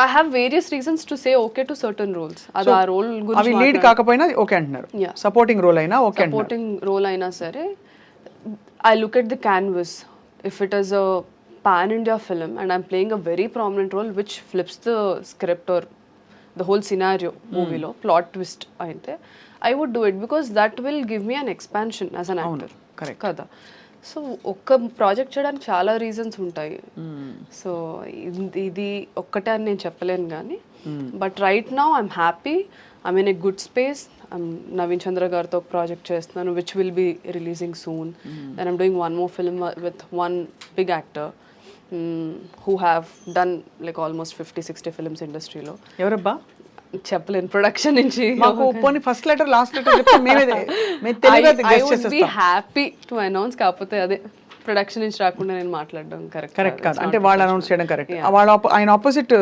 I have various reasons to say okay to certain roles. అది ఆ role గురించి లీడ్ కాకపోయినా ఓకే అంటున్నారు, సపోర్టింగ్ రోల్ అయినా ఓకే, సపోర్టింగ్ రోల్ అయినా సరే I look at the canvas. If it is a pan India film and I'm playing a very prominent role which flips the script or the whole scenario movie lo plot twist ainte, I would do it because that will give me an expansion as an actor. Correct kada. So ఒక్క project చేయడానికి చాలా reasons ఉంటాయి. So ఇది ఒక్కటే అని నేను చెప్పలేను కానీ, but right now I'm happy, I'm in a good space. Naveen Chandra గారితో ఒక ప్రాజెక్ట్ చేస్తున్నాను which will be releasing soon. Then I'm doing one more film with one big actor who have done like almost 50-60 films ఇండస్ట్రీలో. ఎవరబ్బా? చెప్పలేను, production నుంచి. మాకు పోనీ first letter last letter చెప్తే మేము తెలియదు, I would be happy to announce, కాకపోతే అదే ప్రొడక్షన్ నుంచి రాకుండా నేను మాట్లాడడం కరెక్ట్ కాదు. అంటే వాళ్ళు అనౌన్స్ చేయడం కరెక్ట్. ఆయన ఆపోజిట్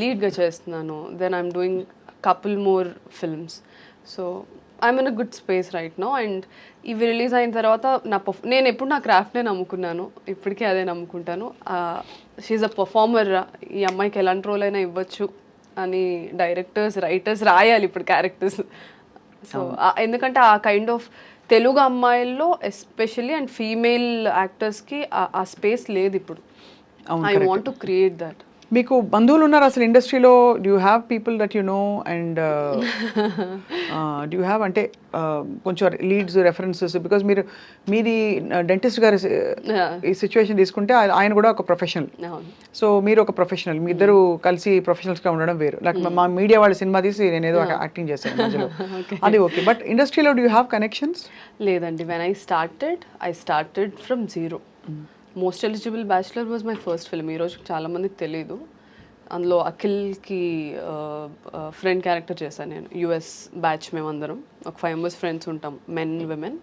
లీడ్గా చేస్తున్నాను. Then I'm doing couple more films. So I'm in a good space right now. And ఇవి రిలీజ్ అయిన తర్వాత నేను ఎప్పుడు నా క్రాఫ్ట్నే నమ్ముకున్నాను, ఇప్పటికీ అదే నమ్ముకుంటాను. షీఈ్ అ పర్ఫార్మర్, ఈ అమ్మాయికి ఎలాంటి రోల్ అయినా ఇవ్వచ్చు అని డైరెక్టర్స్ రైటర్స్ రాయాలి ఇప్పుడు క్యారెక్టర్స్. సో ఎందుకంటే ఆ కైండ్ ఆఫ్ తెలుగు అమ్మాయిల్లో ఎస్పెషల్లీ అండ్ ఫీమేల్ యాక్టర్స్కి ఆ స్పేస్ లేదు ఇప్పుడు. I want to create that. మీకు బంధువులు ఉన్నారు అసలు ఇండస్ట్రీలో? Do you have people that you know and do you have అంటే కొంచెం లీడ్స్ రెఫరెన్సెస్? బికాజ్ మీది డెంటిస్ట్ గారి ఈ సిచ్యువేషన్ తీసుకుంటే ఆయన కూడా ఒక ప్రొఫెషనల్. సో మీరు ఒక ప్రొఫెషనల్, మీ ఇద్దరు కలిసి ప్రొఫెషనల్స్గా ఉండడం వేరు. లైక్ మా మీడియా వాళ్ళ సినిమా తీసి నేను ఏదో యాక్టింగ్ చేశాను మధ్యలో, అది ఓకే. బట్ ఇండస్ట్రీలో డూ యూ హ్యావ్ కనెక్షన్స్? లేదండి. When I started from zero. Most eligible bachelor was my first film. ఈరోజు చాలామందికి తెలీదు. అందులో అఖిల్కి ఫ్రెండ్ క్యారెక్టర్ చేశాను నేను. యుఎస్ బ్యాచ్ మేమందరం ఒక 5 members ఫ్రెండ్స్ ఉంటాం, men women.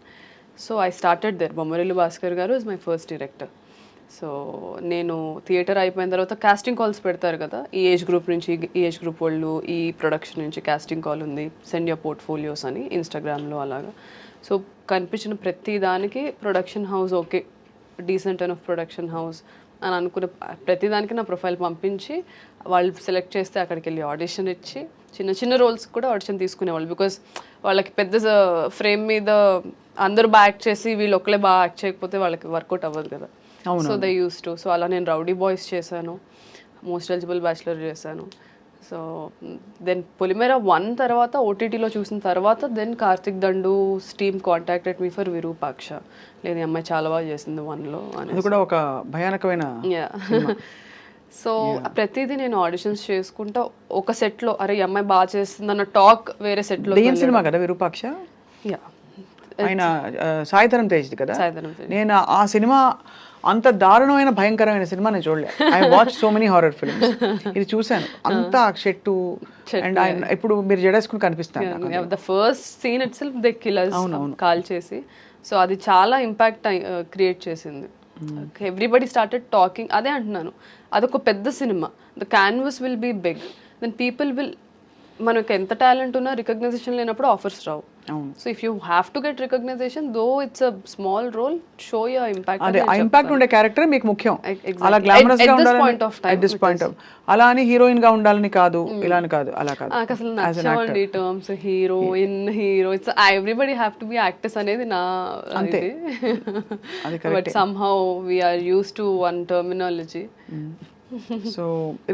So I started there. Bommarillu Bhaskar గారు is my first director. So నేను థియేటర్ అయిపోయిన తర్వాత కాస్టింగ్ కాల్స్ పెడతారు కదా, ఈ ఏజ్ గ్రూప్ నుంచి, ఈ ఏజ్ గ్రూప్ వాళ్ళు, ఈ ప్రొడక్షన్ నుంచి కాస్టింగ్ కాల్ ఉంది, సెండ్ యువర్ పోర్ట్ఫోలియోస్ అని ఇన్స్టాగ్రామ్లో అలాగా. సో కనిపించిన ప్రతి దానికి production house okay, decent and of production house అని అనుకున్న ప్రతిదానికి నా ప్రొఫైల్ పంపించి వాళ్ళు సెలెక్ట్ చేస్తే అక్కడికి వెళ్ళి ఆడిషన్ ఇచ్చి చిన్న చిన్న రోల్స్ కూడా ఆడిషన్ తీసుకునేవాళ్ళు. బికాస్ వాళ్ళకి పెద్ద ఫ్రేమ్ మీద అందరూ బాగా యాక్ట్ చేసి వీళ్ళు ఒక్కలే బాగా యాక్ట్ చేయకపోతే వాళ్ళకి వర్కౌట్ అవ్వదు కదా. So they use to. So అలా నేను రౌడీ బాయ్స్ చేశాను, మోస్ట్ ఎలిజిబుల్ బ్యాచులర్ చేశాను. సో దెన్ పొలిమేర 1 తర్వాత ఓటీటీలో చూసిన తర్వాత then Karthik Dandu team contacted me for Virupaksha. లేదు ఈ అమ్మాయి చాలా బాగా చేసింది 1లో అని. అది కూడా ఒక భయానకమైన. సో ప్రతిదీ నేను ఆడిషన్స్ చేసుకుంటా ఒక సెట్లో, అరే ఈ అమ్మాయి బాగా చేస్తుంది అన్న టాక్ వేరే సెట్లో. దెయ్యం సినిమా కదా విరూపాక్ష? ఆయన సాయిధరం తేజ్ కదా. నేను ఆ సినిమా అంత దారుణమైన భయంకరమైన సినిమా నేను చూడలేదు. I watch so many horror films. ఇది చూశాను. అంతా చెట్టు అండ్ ఆయన ఇప్పుడు మీరు జడేసుకుని కనిపిస్తాను. The first scene itself they killers call చేసి. సో అది చాలా ఇంపాక్ట్ క్రియేట్ చేసింది. Everybody started talking. అదే అంటున్నాను, అదొక పెద్ద సినిమా. The canvas will be big, then people will, మనకు ఎంత టాలెంట్ ఉన్నా రికగ్నైజేషన్ లేనప్పుడు ఆఫర్స్ రావు. So if you have to get recognition, though it's a small role, show your impact. అదే ఆ ఇంపాక్ట్ ఉండే క్యారెక్టర్ మీకు ముఖ్యం. అలా గ్లామరస్ గా ఉండాలని at this point of అలా అని హీరోయిన్ గా ఉండాలని కాదు, ఇలా అని కాదు, అలా కాదు. అసలు నచ్చవండి terms heroine, hero. It's everybody have to be actors అనేది నా అంతే. But somehow we are used to one terminology. So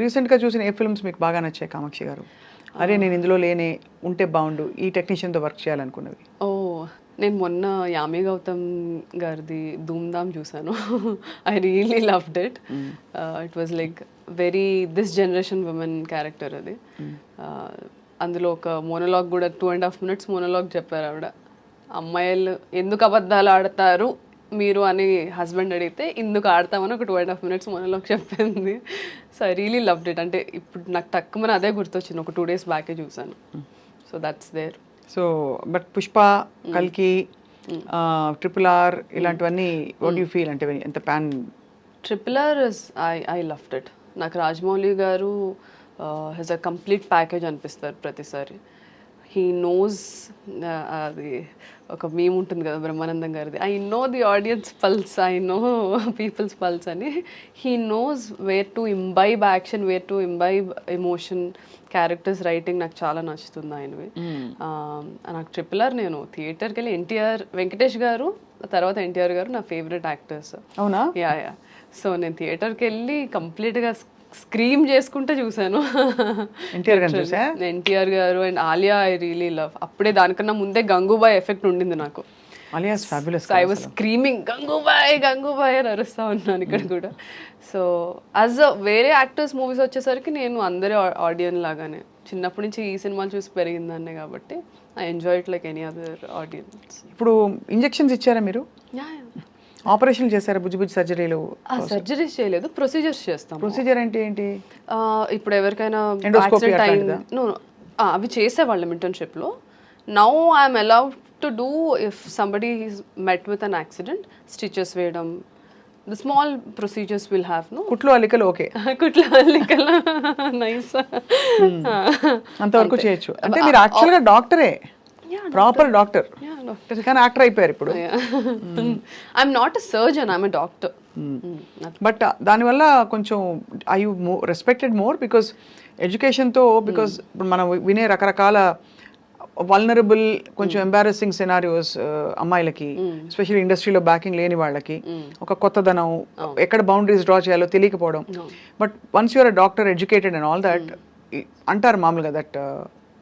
recent గా చూసిన ఏ ఫిల్మ్స్ మీకు బాగా నచ్చాయి కామాక్షి గారు? అరే నేను ఇందులో లేనే ఉంటే బాగుండు, ఈ టెక్నీషియన్తో వర్క్ చేయాలనుకున్నది? నేను మొన్న యామి గౌతమ్ గారిది ధూమ్ధామ్ చూసాను. I really loved it. It was like very this generation women character అది. అందులో ఒక మోనోలాగ్ కూడా 2.5 minutes మోనోలాగ్ చెప్పారు ఆవిడ. అమ్మాయిలు ఎందుకు అబద్ధాలు ఆడతారు మీరు అని హస్బెండ్ అడిగితే ఇందుకు ఆడతామని ఒక 2.5 minutes మోనోలాగ్ చెప్పింది. So I really loved it. అంటే ఇప్పుడు నాకు తక్కువ అదే గుర్తొచ్చింది, ఒక 2 days బ్యాకే చూసాను. So that's there. So but Pushpa, కల్కి, RRR ఇలాంటివన్నీ వాట్ యూ ఫీల్? అంటే ఎంత pan? RRR is I loved it. నాకు రాజమౌళి గారు హెస్ అ కంప్లీట్ ప్యాకేజ్ అనిపిస్తారు ప్రతిసారి. హీ నోస్, అది ఒక మీమ్ ఉంటుంది కదా బ్రహ్మానందం గారిది, I know the audience pulse, I know people's pulse అని. He knows where to imbibe action, where to imbibe emotion. Characters writing నాకు చాలా నచ్చుతుంది ఆయనవి. నాకు RRR నేను థియేటర్కి వెళ్ళి ఎన్టీఆర్, వెంకటేష్ గారు తర్వాత ఎన్టీఆర్ గారు నా ఫేవరెట్ యాక్టర్స్. అవునా? యా. సో నేను థియేటర్కి వెళ్ళి కంప్లీట్గా స్క్రీమ్ చేసుకుంటే చూసాను. ఎన్టీఆర్ గారు and Alia I really love. అప్పుడే దానికన్నా ముందే గంగూబాయ్ ఎఫెక్ట్ ఉండింది నాకు. I was screaming Gangubai Gangubai అని అరుస్తా ఉన్నాను ఇక్కడ కూడా. సో యాజ్ అ వేరే యాక్టర్స్ మూవీస్ వచ్చేసరికి నేను అందరి ఆడియన్స్ లాగానే చిన్నప్పటి నుంచి ఈ సినిమాలు చూసి పెరిగిందాన్నే కాబట్టి I enjoy it like any other audience. ఇప్పుడు ఇంజెక్షన్స్ ఇచ్చారా మీరు? ఆపరేషన్ చేశారా? బుజ్జి సర్జరీలు? సర్జరీస్ చేయలేదు, ప్రొసీజర్స్ చేస్తాం. ప్రొసీజర్ అంటే ఏంటి? ఇప్పుడు ఎవరికైనా అవి చేసేవాళ్ళం ఇంటర్న్షిప్లో. Now I'm allowed to do if somebody is met with an accident, stitches వేయడం, the small procedures will have, no? కుట్లు అల్లికలు ఓకే, కుట్ల అల్లికల నైస్ అంతవరకు చేయొచ్చు. అంటే మీరు యాక్చువల్గా డాక్టరే, ప్రాపర్ డాక్టర్, కానీ యాక్టర్ అయిపోయారు ఇప్పుడు. I'm not a surgeon, I'm a doctor. But దానివల్ల కొంచెం I you respected more because ఎడ్యుకేషన్తో, బికాస్ మనం వినే రకరకాల వల్నరబుల్ కొంచెం ఎంబారసింగ్ సినారియోస్ అమ్మాయిలకి, ఎస్పెషల్లీ ఇండస్ట్రీలో బ్యాకింగ్ లేని వాళ్ళకి, ఒక కొత్తదనం, ఎక్కడ బౌండరీస్ డ్రా చేయాలో తెలియకపోవడం. But once you're a doctor, educated and all that, అంటారు మామూలుగా దట్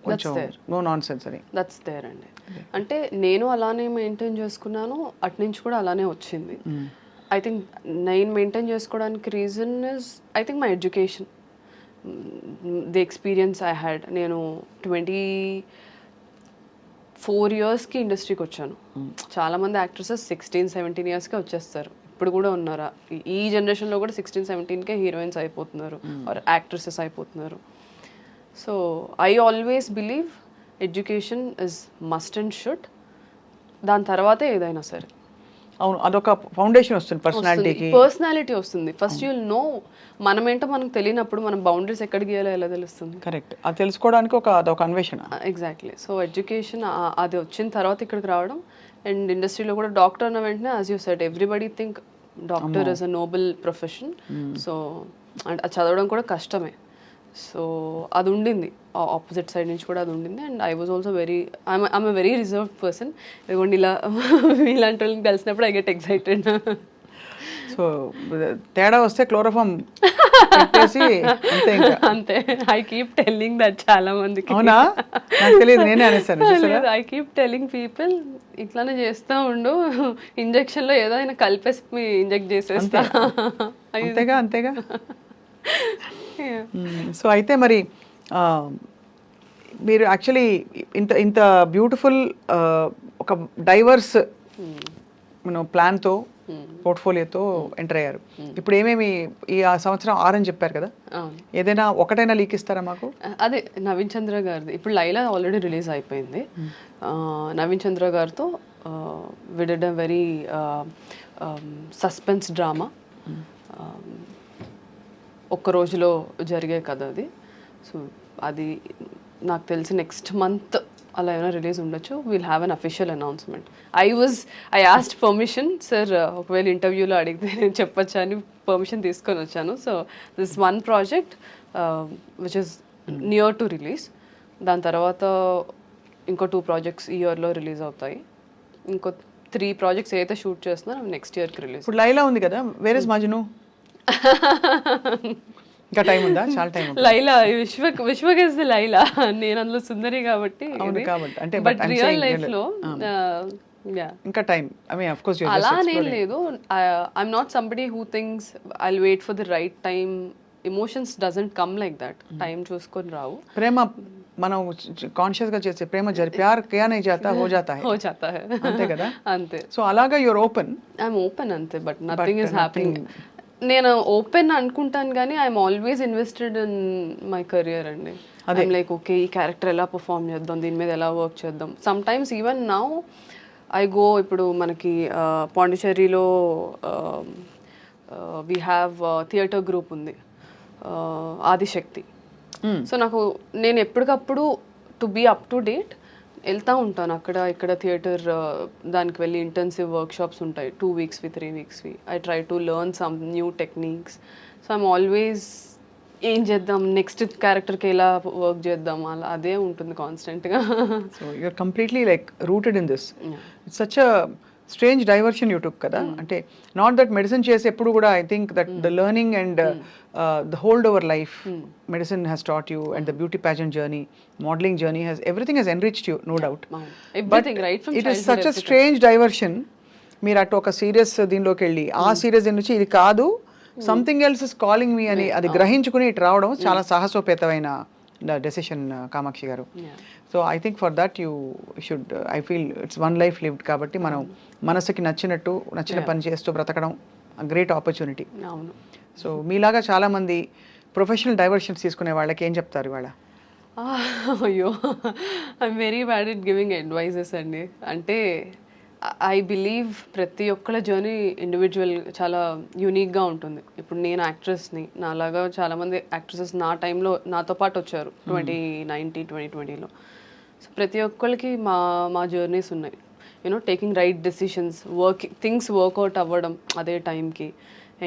కొంచెం నో నాన్ సెన్స్ అని. దట్స్ దేర్ అండి. అంటే నేను అలానే మెయింటైన్ చేసుకున్నాను, అటు నుంచి కూడా అలానే వచ్చింది. ఐ థింక్ నేను మెయింటైన్ చేసుకోవడానికి reason is I think my education, the experience I had. నేను 24 yearsకి ఇండస్ట్రీకి వచ్చాను. చాలామంది యాక్ట్రెసెస్ 16-17 yearsకే వచ్చేస్తారు, ఇప్పుడు కూడా ఉన్నారా ఈ జనరేషన్లో కూడా 16-17కే హీరోయిన్స్ అయిపోతున్నారు ఆర్ యాక్ట్రెసెస్ అయిపోతున్నారు. So I always believe education is must and should, దాని తర్వాతే ఏదైనా సరే. అవును, అదొక ఫౌండేషన్ వస్తుంది పర్సనాలిటీకి. పర్సనాలిటీ వస్తుంది ఫస్ట్. యూ విల్ నో మనమేంటో మనకు తెలియనప్పుడు మనం బౌండరీస్ ఎక్కడికి గీయాలో ఎలా తెలుస్తుంది? కరెక్ట్, అది తెలుసుకోవడానికి అదొక అన్వేషణ. ఎగ్జాక్ట్లీ. సో ఎడ్యుకేషన్ అది వచ్చిన తర్వాత ఇక్కడికి రావడం. అండ్ ఇండస్ట్రీలో కూడా డాక్టర్ అన్న వెంటనే as you said everybody think doctor is a Nobel profession. So and అది చదవడం కూడా కష్టమే. సో అది ఉండింది, ఆపోజిట్ సైడ్ నుంచి కూడా అది ఉండింది. And I was also I'm a very reserved person. ఇదిగోండి ఇలా ఇలాంటి వాళ్ళని కలిసినప్పుడు ఐ గెట్ ఎక్సైటెడ్. సో తేడా వస్తే క్లోరోఫామ్ పెట్టేసి అంతే ఇంకా. అంతే. ఐ కీప్ టెల్లింగ్ దట్ చాలా మందికి. అవునా? నాకు తెలియదు, నేనే అనేసాను. ఐ కీప్ టెల్లింగ్ పీపుల్ ఇట్లానే చేస్తూ ఉండు, ఇంజెక్షన్లో ఏదైనా కలిపేసి ఇంజెక్ట్ చేసేస్తా. అంతేగా అంతేగా. సో అయితే మరి మీరు యాక్చువల్లీ ఇంత ఇంత బ్యూటిఫుల్ ఒక డైవర్స్ ప్లాన్తో, పోర్ట్ఫోలియోతో ఎంటర్ అయ్యారు. ఇప్పుడు ఏమేమి ఈ సంవత్సరం 6 అని చెప్పారు కదా, ఏదైనా ఒకటైనా లీక్ ఇస్తారా మాకు? అదే నవీన్ చంద్ర గారిది ఇప్పుడు లైలా ఆల్రెడీ రిలీజ్ అయిపోయింది. నవీన్ చంద్ర గారితో we did a very suspense drama, ఒక్క రోజులో జరిగే కథ అది. సో అది నాకు తెలిసి నెక్స్ట్ మంత్ అలా ఏమైనా రిలీజ్ ఉండొచ్చు. Will have an official announcement. I asked permission, sir ఒకవేళ ఇంటర్వ్యూలో అడిగితే నేను చెప్పొచ్చా అని పర్మిషన్ తీసుకొని వచ్చాను. So this one project which is near to release. దాని తర్వాత ఇంకో 2 projects ఈ ఇయర్లో రిలీజ్ అవుతాయి. ఇంకో 3 projects ఏదైతే షూట్ చేస్తున్నారో నెక్స్ట్ ఇయర్కి రిలీజ్. ఇప్పుడు లైలా ఉంది కదా, వేర్ ఇస్ మజ్ను? ఇంకా టైం ఉందా? చాలా time. Laila Vishwak is the Laila, నేను అందులో సుందరి కాబట్టి. అంటే బట్ రియల్ లైఫ్ లో ఇంకా time, I mean of course అలా నేను లేదు. I'm not somebody who thinks I will wait for the right time. Emotions doesn't come like that. Time చూసుకొని రావు. ప్రేమ మనం కాన్షియస్ గా చేసే ప్రేమ ప్యార్ కియా నహీ జాతా హో జాతా హై. అంతే కదా? అంతే. సో అలాగా యూర్ ఓపెన్. ఐఎమ్ ఓపెన్ అంతే, బట్ నథింగ్ ఇస్ హ్యాపెనింగ్. నేను ఓపెన్ అనుకుంటాను కానీ I'm always invested in my career అండి. ఐఎమ్ లైక్ ఓకే ఈ క్యారెక్టర్ ఎలా పర్ఫామ్ చేద్దాం, దీని మీద ఎలా వర్క్ చేద్దాం. Sometimes even now I go, ఇప్పుడు మనకి పాండిచేరిలో వీ హ్యావ్ థియేటర్ గ్రూప్ ఉంది, ఆదిశక్తి. సో నాకు నేను ఎప్పటికప్పుడు to be up to date వెళ్తూ ఉంటాను. ఇక్కడ థియేటర్ దానికి వెళ్ళి ఇంటెన్సివ్ వర్క్షాప్స్ ఉంటాయి 2 weeksవి 3 weeksవి. I try to learn some new techniques. So I'm always ఏం చేద్దాం, నెక్స్ట్ క్యారెక్టర్కి ఎలా వర్క్ చేద్దాం, అలా అదే ఉంటుంది కాన్స్టెంట్గా. So you're completely like rooted in this. It's such a strange diversion you took కదా. అంటే నాట్ దట్ మెడిసిన్ చేసి ఎప్పుడు కూడా I think that the learning and the hold over life medicine has taught you, and the beauty pageant journey, modeling journey, everything has enriched you, no doubt. But it is such a strange diversion. మీరు అటు ఒక serious దీనిలోకి వెళ్ళి ఆ serious నుంచి ఇది కాదు, something else is calling మీ అని అది గ్రహించుకుని ఇటు రావడం చాలా సాహసోపేతమైన డెసిషన్ కామాక్షి గారు. So I think for that you should, I feel it's one life lived కాబట్టి మనం మనసుకి నచ్చిన పని చేస్తూ బ్రతకడం గ్రేట్ ఆపర్చునిటీ. సో మీలాగా చాలామంది ప్రొఫెషనల్ డైవర్షన్స్ తీసుకునే వాళ్ళకి ఏం చెప్తారు ఇవాళ? అయ్యో, I'm very bad at giving advices అండి. అంటే ఐ బిలీవ్ ప్రతి ఒక్కళ్ళ జర్నీ ఇండివిజువల్ చాలా యూనిక్గా ఉంటుంది. ఇప్పుడు నేను యాక్ట్రెస్ని, నాలాగా చాలామంది యాక్ట్రెసెస్ నా టైంలో నాతో పాటు వచ్చారు 2020లో. సో ప్రతి ఒక్కరికి మా జర్నీస్ ఉన్నాయి. You know taking right decisions, things work out అవ్వడం అదే టైంకి.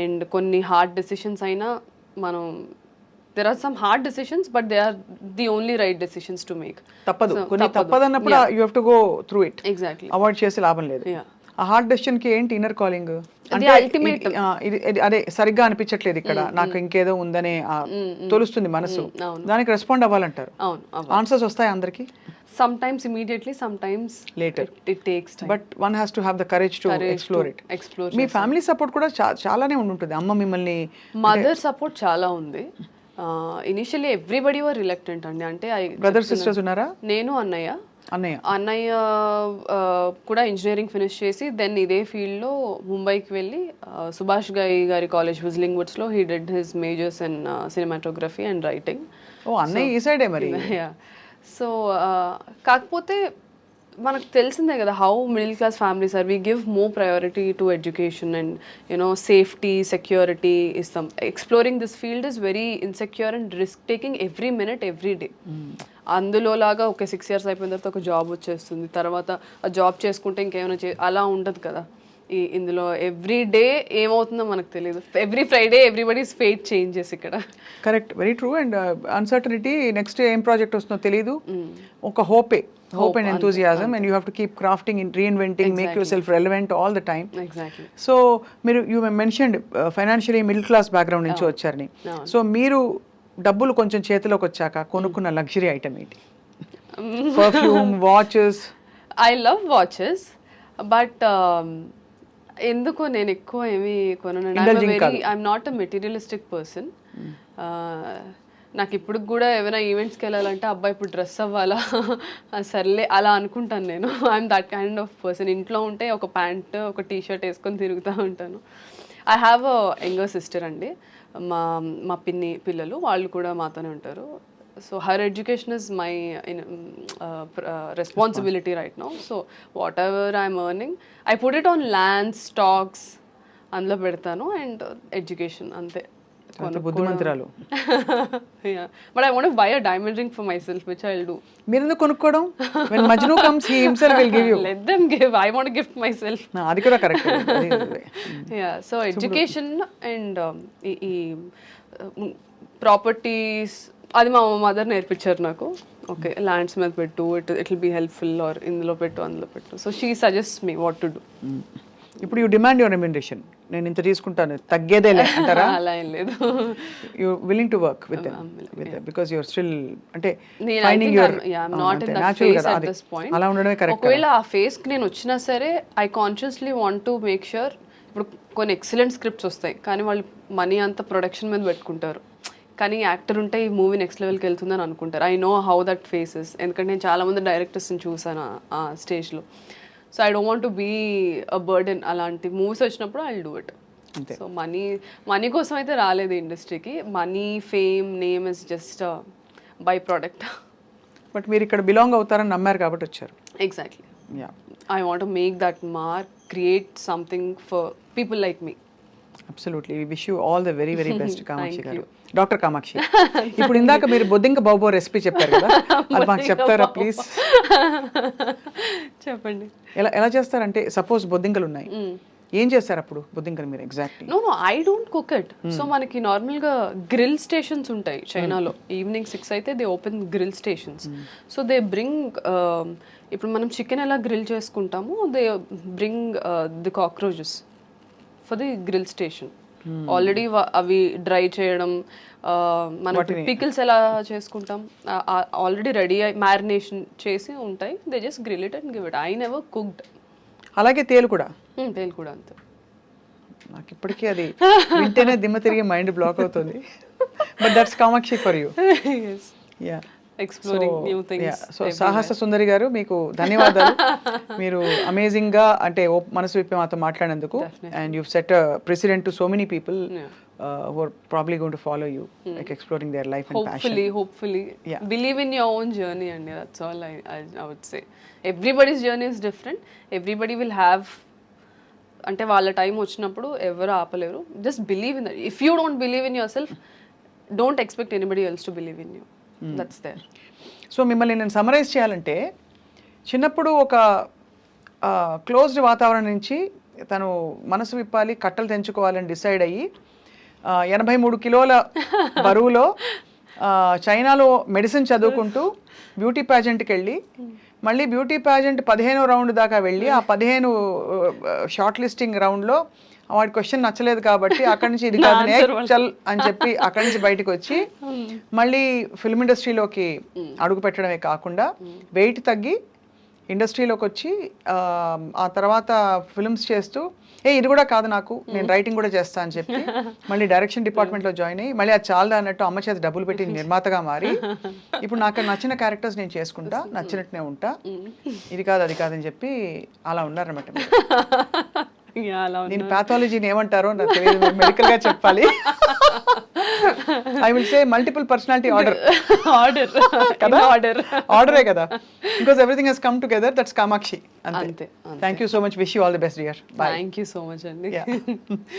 అండ్ కొన్ని హార్డ్ డెసిషన్స్ అయినా మనం there are some hard decisions but they are the only right decisions to make. తప్పదు, కొన్ని తప్పదన్నప్పుడు you have to go through it. Exactly. Avoid చేసి లాభం లేదు. ఆ హార్డ్ డెసిషన్ కి ఏంటి ఇన్నర్ కాలింగ్ అంటే అదే సరిగ్గా అనిపించట్లేదు ఇక్కడ, నాకు ఇంకేదో ఉందనే తోలుస్తుంది మనసు, దానికి రెస్పాండ్ అవ్వాలంటారు. ఆన్సర్స్ వస్తాయి అందరికి. Sometimes immediately, sometimes later. It takes time. But one has to have the courage to explore it. Me family support కూడా చాలానే ఉంటుంది. అమ్మ మిమ్మల్ని మదర్ సపోర్ట్ చాలా ఉంది. ఇనిషియల్లీ ఎవ్రీబడి వర్ రిలక్టెంట్ అండి. అంటే బ్రదర్ సిస్టర్స్ ఉన్నారా? నేను అన్నయ్య కూడా ఇంజనీరింగ్ ఫినిష్ చేసి దెన్ ఇదే ఫీల్డ్లో ముంబైకి వెళ్ళి సుభాష్ గారి కాలేజ్ విజిలింగ్ వుడ్స్లో he did his majors in cinematography and writing. ఓ అన్నయ్య ఈ సైడే మరి. సో కాకపోతే మనకు తెలిసిందే కదా how middle class families are. We give more priority to education and you know safety, security ఇస్తాం. Exploring this field is very insecure and risk taking every minute every day. అందులో లాగా ఒక 6 years అయిపోయిన తర్వాత ఒక జాబ్ వచ్చేస్తుంది, తర్వాత ఆ జాబ్ చేసుకుంటే ఇంకేమైనా అలా ఉండదు కదా. ఇందులో ఎవ్రీ డే ఏమవుతుందో మనకు తెలియదు. Every Friday everybody's fate changes ఇక్కడ. Correct, very true. And uncertainty, next ఏం ప్రాజెక్ట్ వస్తుందో తెలియదు. ఒక hope and enthusiasm, and you have to keep crafting and reinventing, make yourself relevant all the time. Exactly. So you mentioned financially middle class background నుంచి వచ్చారని. So మీరు డబ్బులు కొంచెం చేతిలోకి వచ్చాక కొనుక్కున్న లగ్జరీ ఐటమ్ ఏంటి? Perfume, watches. I love watches but ఎందుకో నేను ఎక్కువ ఏమి కొనను. I'm not a materialistic person. నాకు ఇప్పుడు కూడా ఏమైనా ఈవెంట్స్కి వెళ్ళాలంటే అబ్బా ఇప్పుడు డ్రెస్ అవ్వాలా సర్లే అలా అనుకుంటాను నేను. I'm that kind of person. ఇంట్లో ఉంటే ఒక ప్యాంట్, ఒక టీ-షర్ట్ వేసుకొని తిరుగుతూ ఉంటాను. I have a younger sister అండి. మా పిన్ని పిల్లలు వాళ్ళు కూడా మాతోనే ఉంటారు. So her education is my responsibility right now. So what ever I'm earning I put it on land, stocks అందులో పెడతాను. అండ్ ఎడ్యుకేషన్ అంతే. బుద్ధిమంతురాలు. But I want to buy a diamond ring for myself, which I'll do. మీరు ఎందుకు కొనుక్కోవడం? When Majnu comes, he himself will give you. Let them give. I want to gift myself. అది కూడా correct. Yeah, so education and ఈ properties అది మా mother నేర్పించారు నాకు. ఓకే ల్యాండ్స్ మీద పెట్టు, it will be helpful, or ఇందులో పెట్టు అందులో పెట్టు. So she suggest me what to do. ఇప్పుడు యూ డిమాండ్ యువర్ రెమ్యునరేషన్, నేను ఇంత తీసుకుంటాను తగ్గేదే అంటారా? అలా ఏం లేదు. You willing to work with because you're still అంటే ఫైండింగ్ యువర్ అలా ఉండడమే కరెక్ట్. ఒకవేళ ఆ ఫేస్కి నేను వచ్చినా సరే I consciously want to make sure. ఇప్పుడు కొన్ని ఎక్సలెంట్ స్క్రిప్ట్స్ వస్తాయి కానీ వాళ్ళు మనీ అంతా ప్రొడక్షన్ మీద పెట్టుకుంటారు, కానీ యాక్టర్ ఉంటే ఈ మూవీ నెక్స్ట్ లెవెల్కి వెళ్తుందని అనుకుంటారు. I know how that phases, ఎందుకంటే నేను చాలామంది డైరెక్టర్స్ని చూసాను ఆ స్టేజ్లో. So I don't want to be a burden. అలాంటి మూవీస్ వచ్చినప్పుడు I will do it. So money కోసం అయితే రాలేదు ఇండస్ట్రీకి. Money, fame, name is just byproduct. But మీరు ఇక్కడ బిలాంగ్ అవుతారని నమ్మారు కాబట్టి వచ్చారు. Exactly. I want to make that mark, create something for people like me. Absolutely. We wish you all the very very best Kamakshi గారు. Doctor Kamakshi, ఇప్పుడు ఇందాక మీరు బొద్దింక బాబో రెసిపీ చెప్పారు కదా, అది మాకు చెప్తారా ప్లీజ్? చెప్పండి. ఎలా చేస్తారంటే సపోజ్ బొద్దింకలు ఉన్నాయి, ఏం చేస్తారు అప్పుడు బొద్దింకలు మీరు exactly? No I don't cook it. So మనకి నార్మల్గా గ్రిల్ స్టేషన్స్ ఉంటాయి చైనాలో. ఈవినింగ్ 6 అయితే they open grill stations. So they bring, ఇప్పుడు మనం చికెన్ ఎలా గ్రిల్ చేసుకుంటామో they bring the cockroaches for the grill station. Already అవి డ్రై చేయడం, మనం పికిల్స్ ఎలా చేసుకుంటాం ఆల్రెడీ రెడీ అయి మ్యారినేషన్ చేసి ఉంటాయి. They just grill it and give it. I never cooked. అలాగే తేలు కూడా అంతే. నాకు ఇప్పటికీ అది వింటేనే దిమ్మ తిరిగి మైండ్ బ్లాక్ అవుతుంది. But that's Kamakshi for you. Yeah. Exploring new things. So సాహస సుందరి గారు మీకు ధన్యవాదాలు. మీరు అమేజింగ్ గా అంటే మనసు విప్పి మాతో మాట్లాడినందుకు. And you set president to so many people who are probably going to follow you, like exploring their life and passion. Hopefully. Believe in your own journey, and that's all I would say. Everybody's journey is different. Everybody will have, అంటే వాళ్ళ time వచ్చినప్పుడు ఎవరు ఆపలేరు. Just believe in that. If you don't believe in yourself, don't expect anybody else to believe in you. That's there. So మిమ్మల్ని నేను summarise చేయాలంటే, చిన్నప్పుడు ఒక క్లోజ్డ్ వాతావరణం నుంచి తను మనసు విప్పాలి, కట్టలు తెంచుకోవాలని డిసైడ్ అయ్యి 83 కిలోల బరువులో చైనాలో మెడిసిన్ చదువుకుంటూ బ్యూటీ ప్యాజెంట్కి వెళ్ళి, మళ్ళీ బ్యూటీ ప్యాజెంట్ 15వ రౌండ్ దాకా వెళ్ళి, ఆ 15 షార్ట్ లిస్టింగ్ రౌండ్లో వాడి క్వశ్చన్ నచ్చలేదు కాబట్టి అక్కడి నుంచి ఇది కాదు చల్ అని చెప్పి అక్కడి నుంచి బయటకు వచ్చి మళ్ళీ ఫిల్మ్ ఇండస్ట్రీలోకి అడుగు పెట్టడమే కాకుండా వెయిట్ తగ్గి ఇండస్ట్రీలోకి వచ్చి ఆ తర్వాత ఫిల్మ్స్ చేస్తూ ఇది కూడా కాదు నాకు, నేను రైటింగ్ కూడా చేస్తా అని చెప్పి మళ్ళీ డైరెక్షన్ డిపార్ట్మెంట్లో జాయిన్ అయ్యి మళ్ళీ అది చాలా అన్నట్టు అమ్మ చేత డబ్బులు పెట్టి నిర్మాతగా మారి ఇప్పుడు నాకు నచ్చిన క్యారెక్టర్స్ నేను చేసుకుంటా, నచ్చినట్టునే ఉంటా, ఇది కాదు అది కాదని చెప్పి అలా ఉన్నారన్నమాట. నేను పాథాలజీని ఏమంటారో నాకు తెలియదు, మెడికల్ గా చెప్పాలి. I will say multiple personality order ఆర్డరే కదా, because everything has come together. That's Kamakshi. అంతే. Thank you so much. Wish you all the best dear. Thank you so much అండి.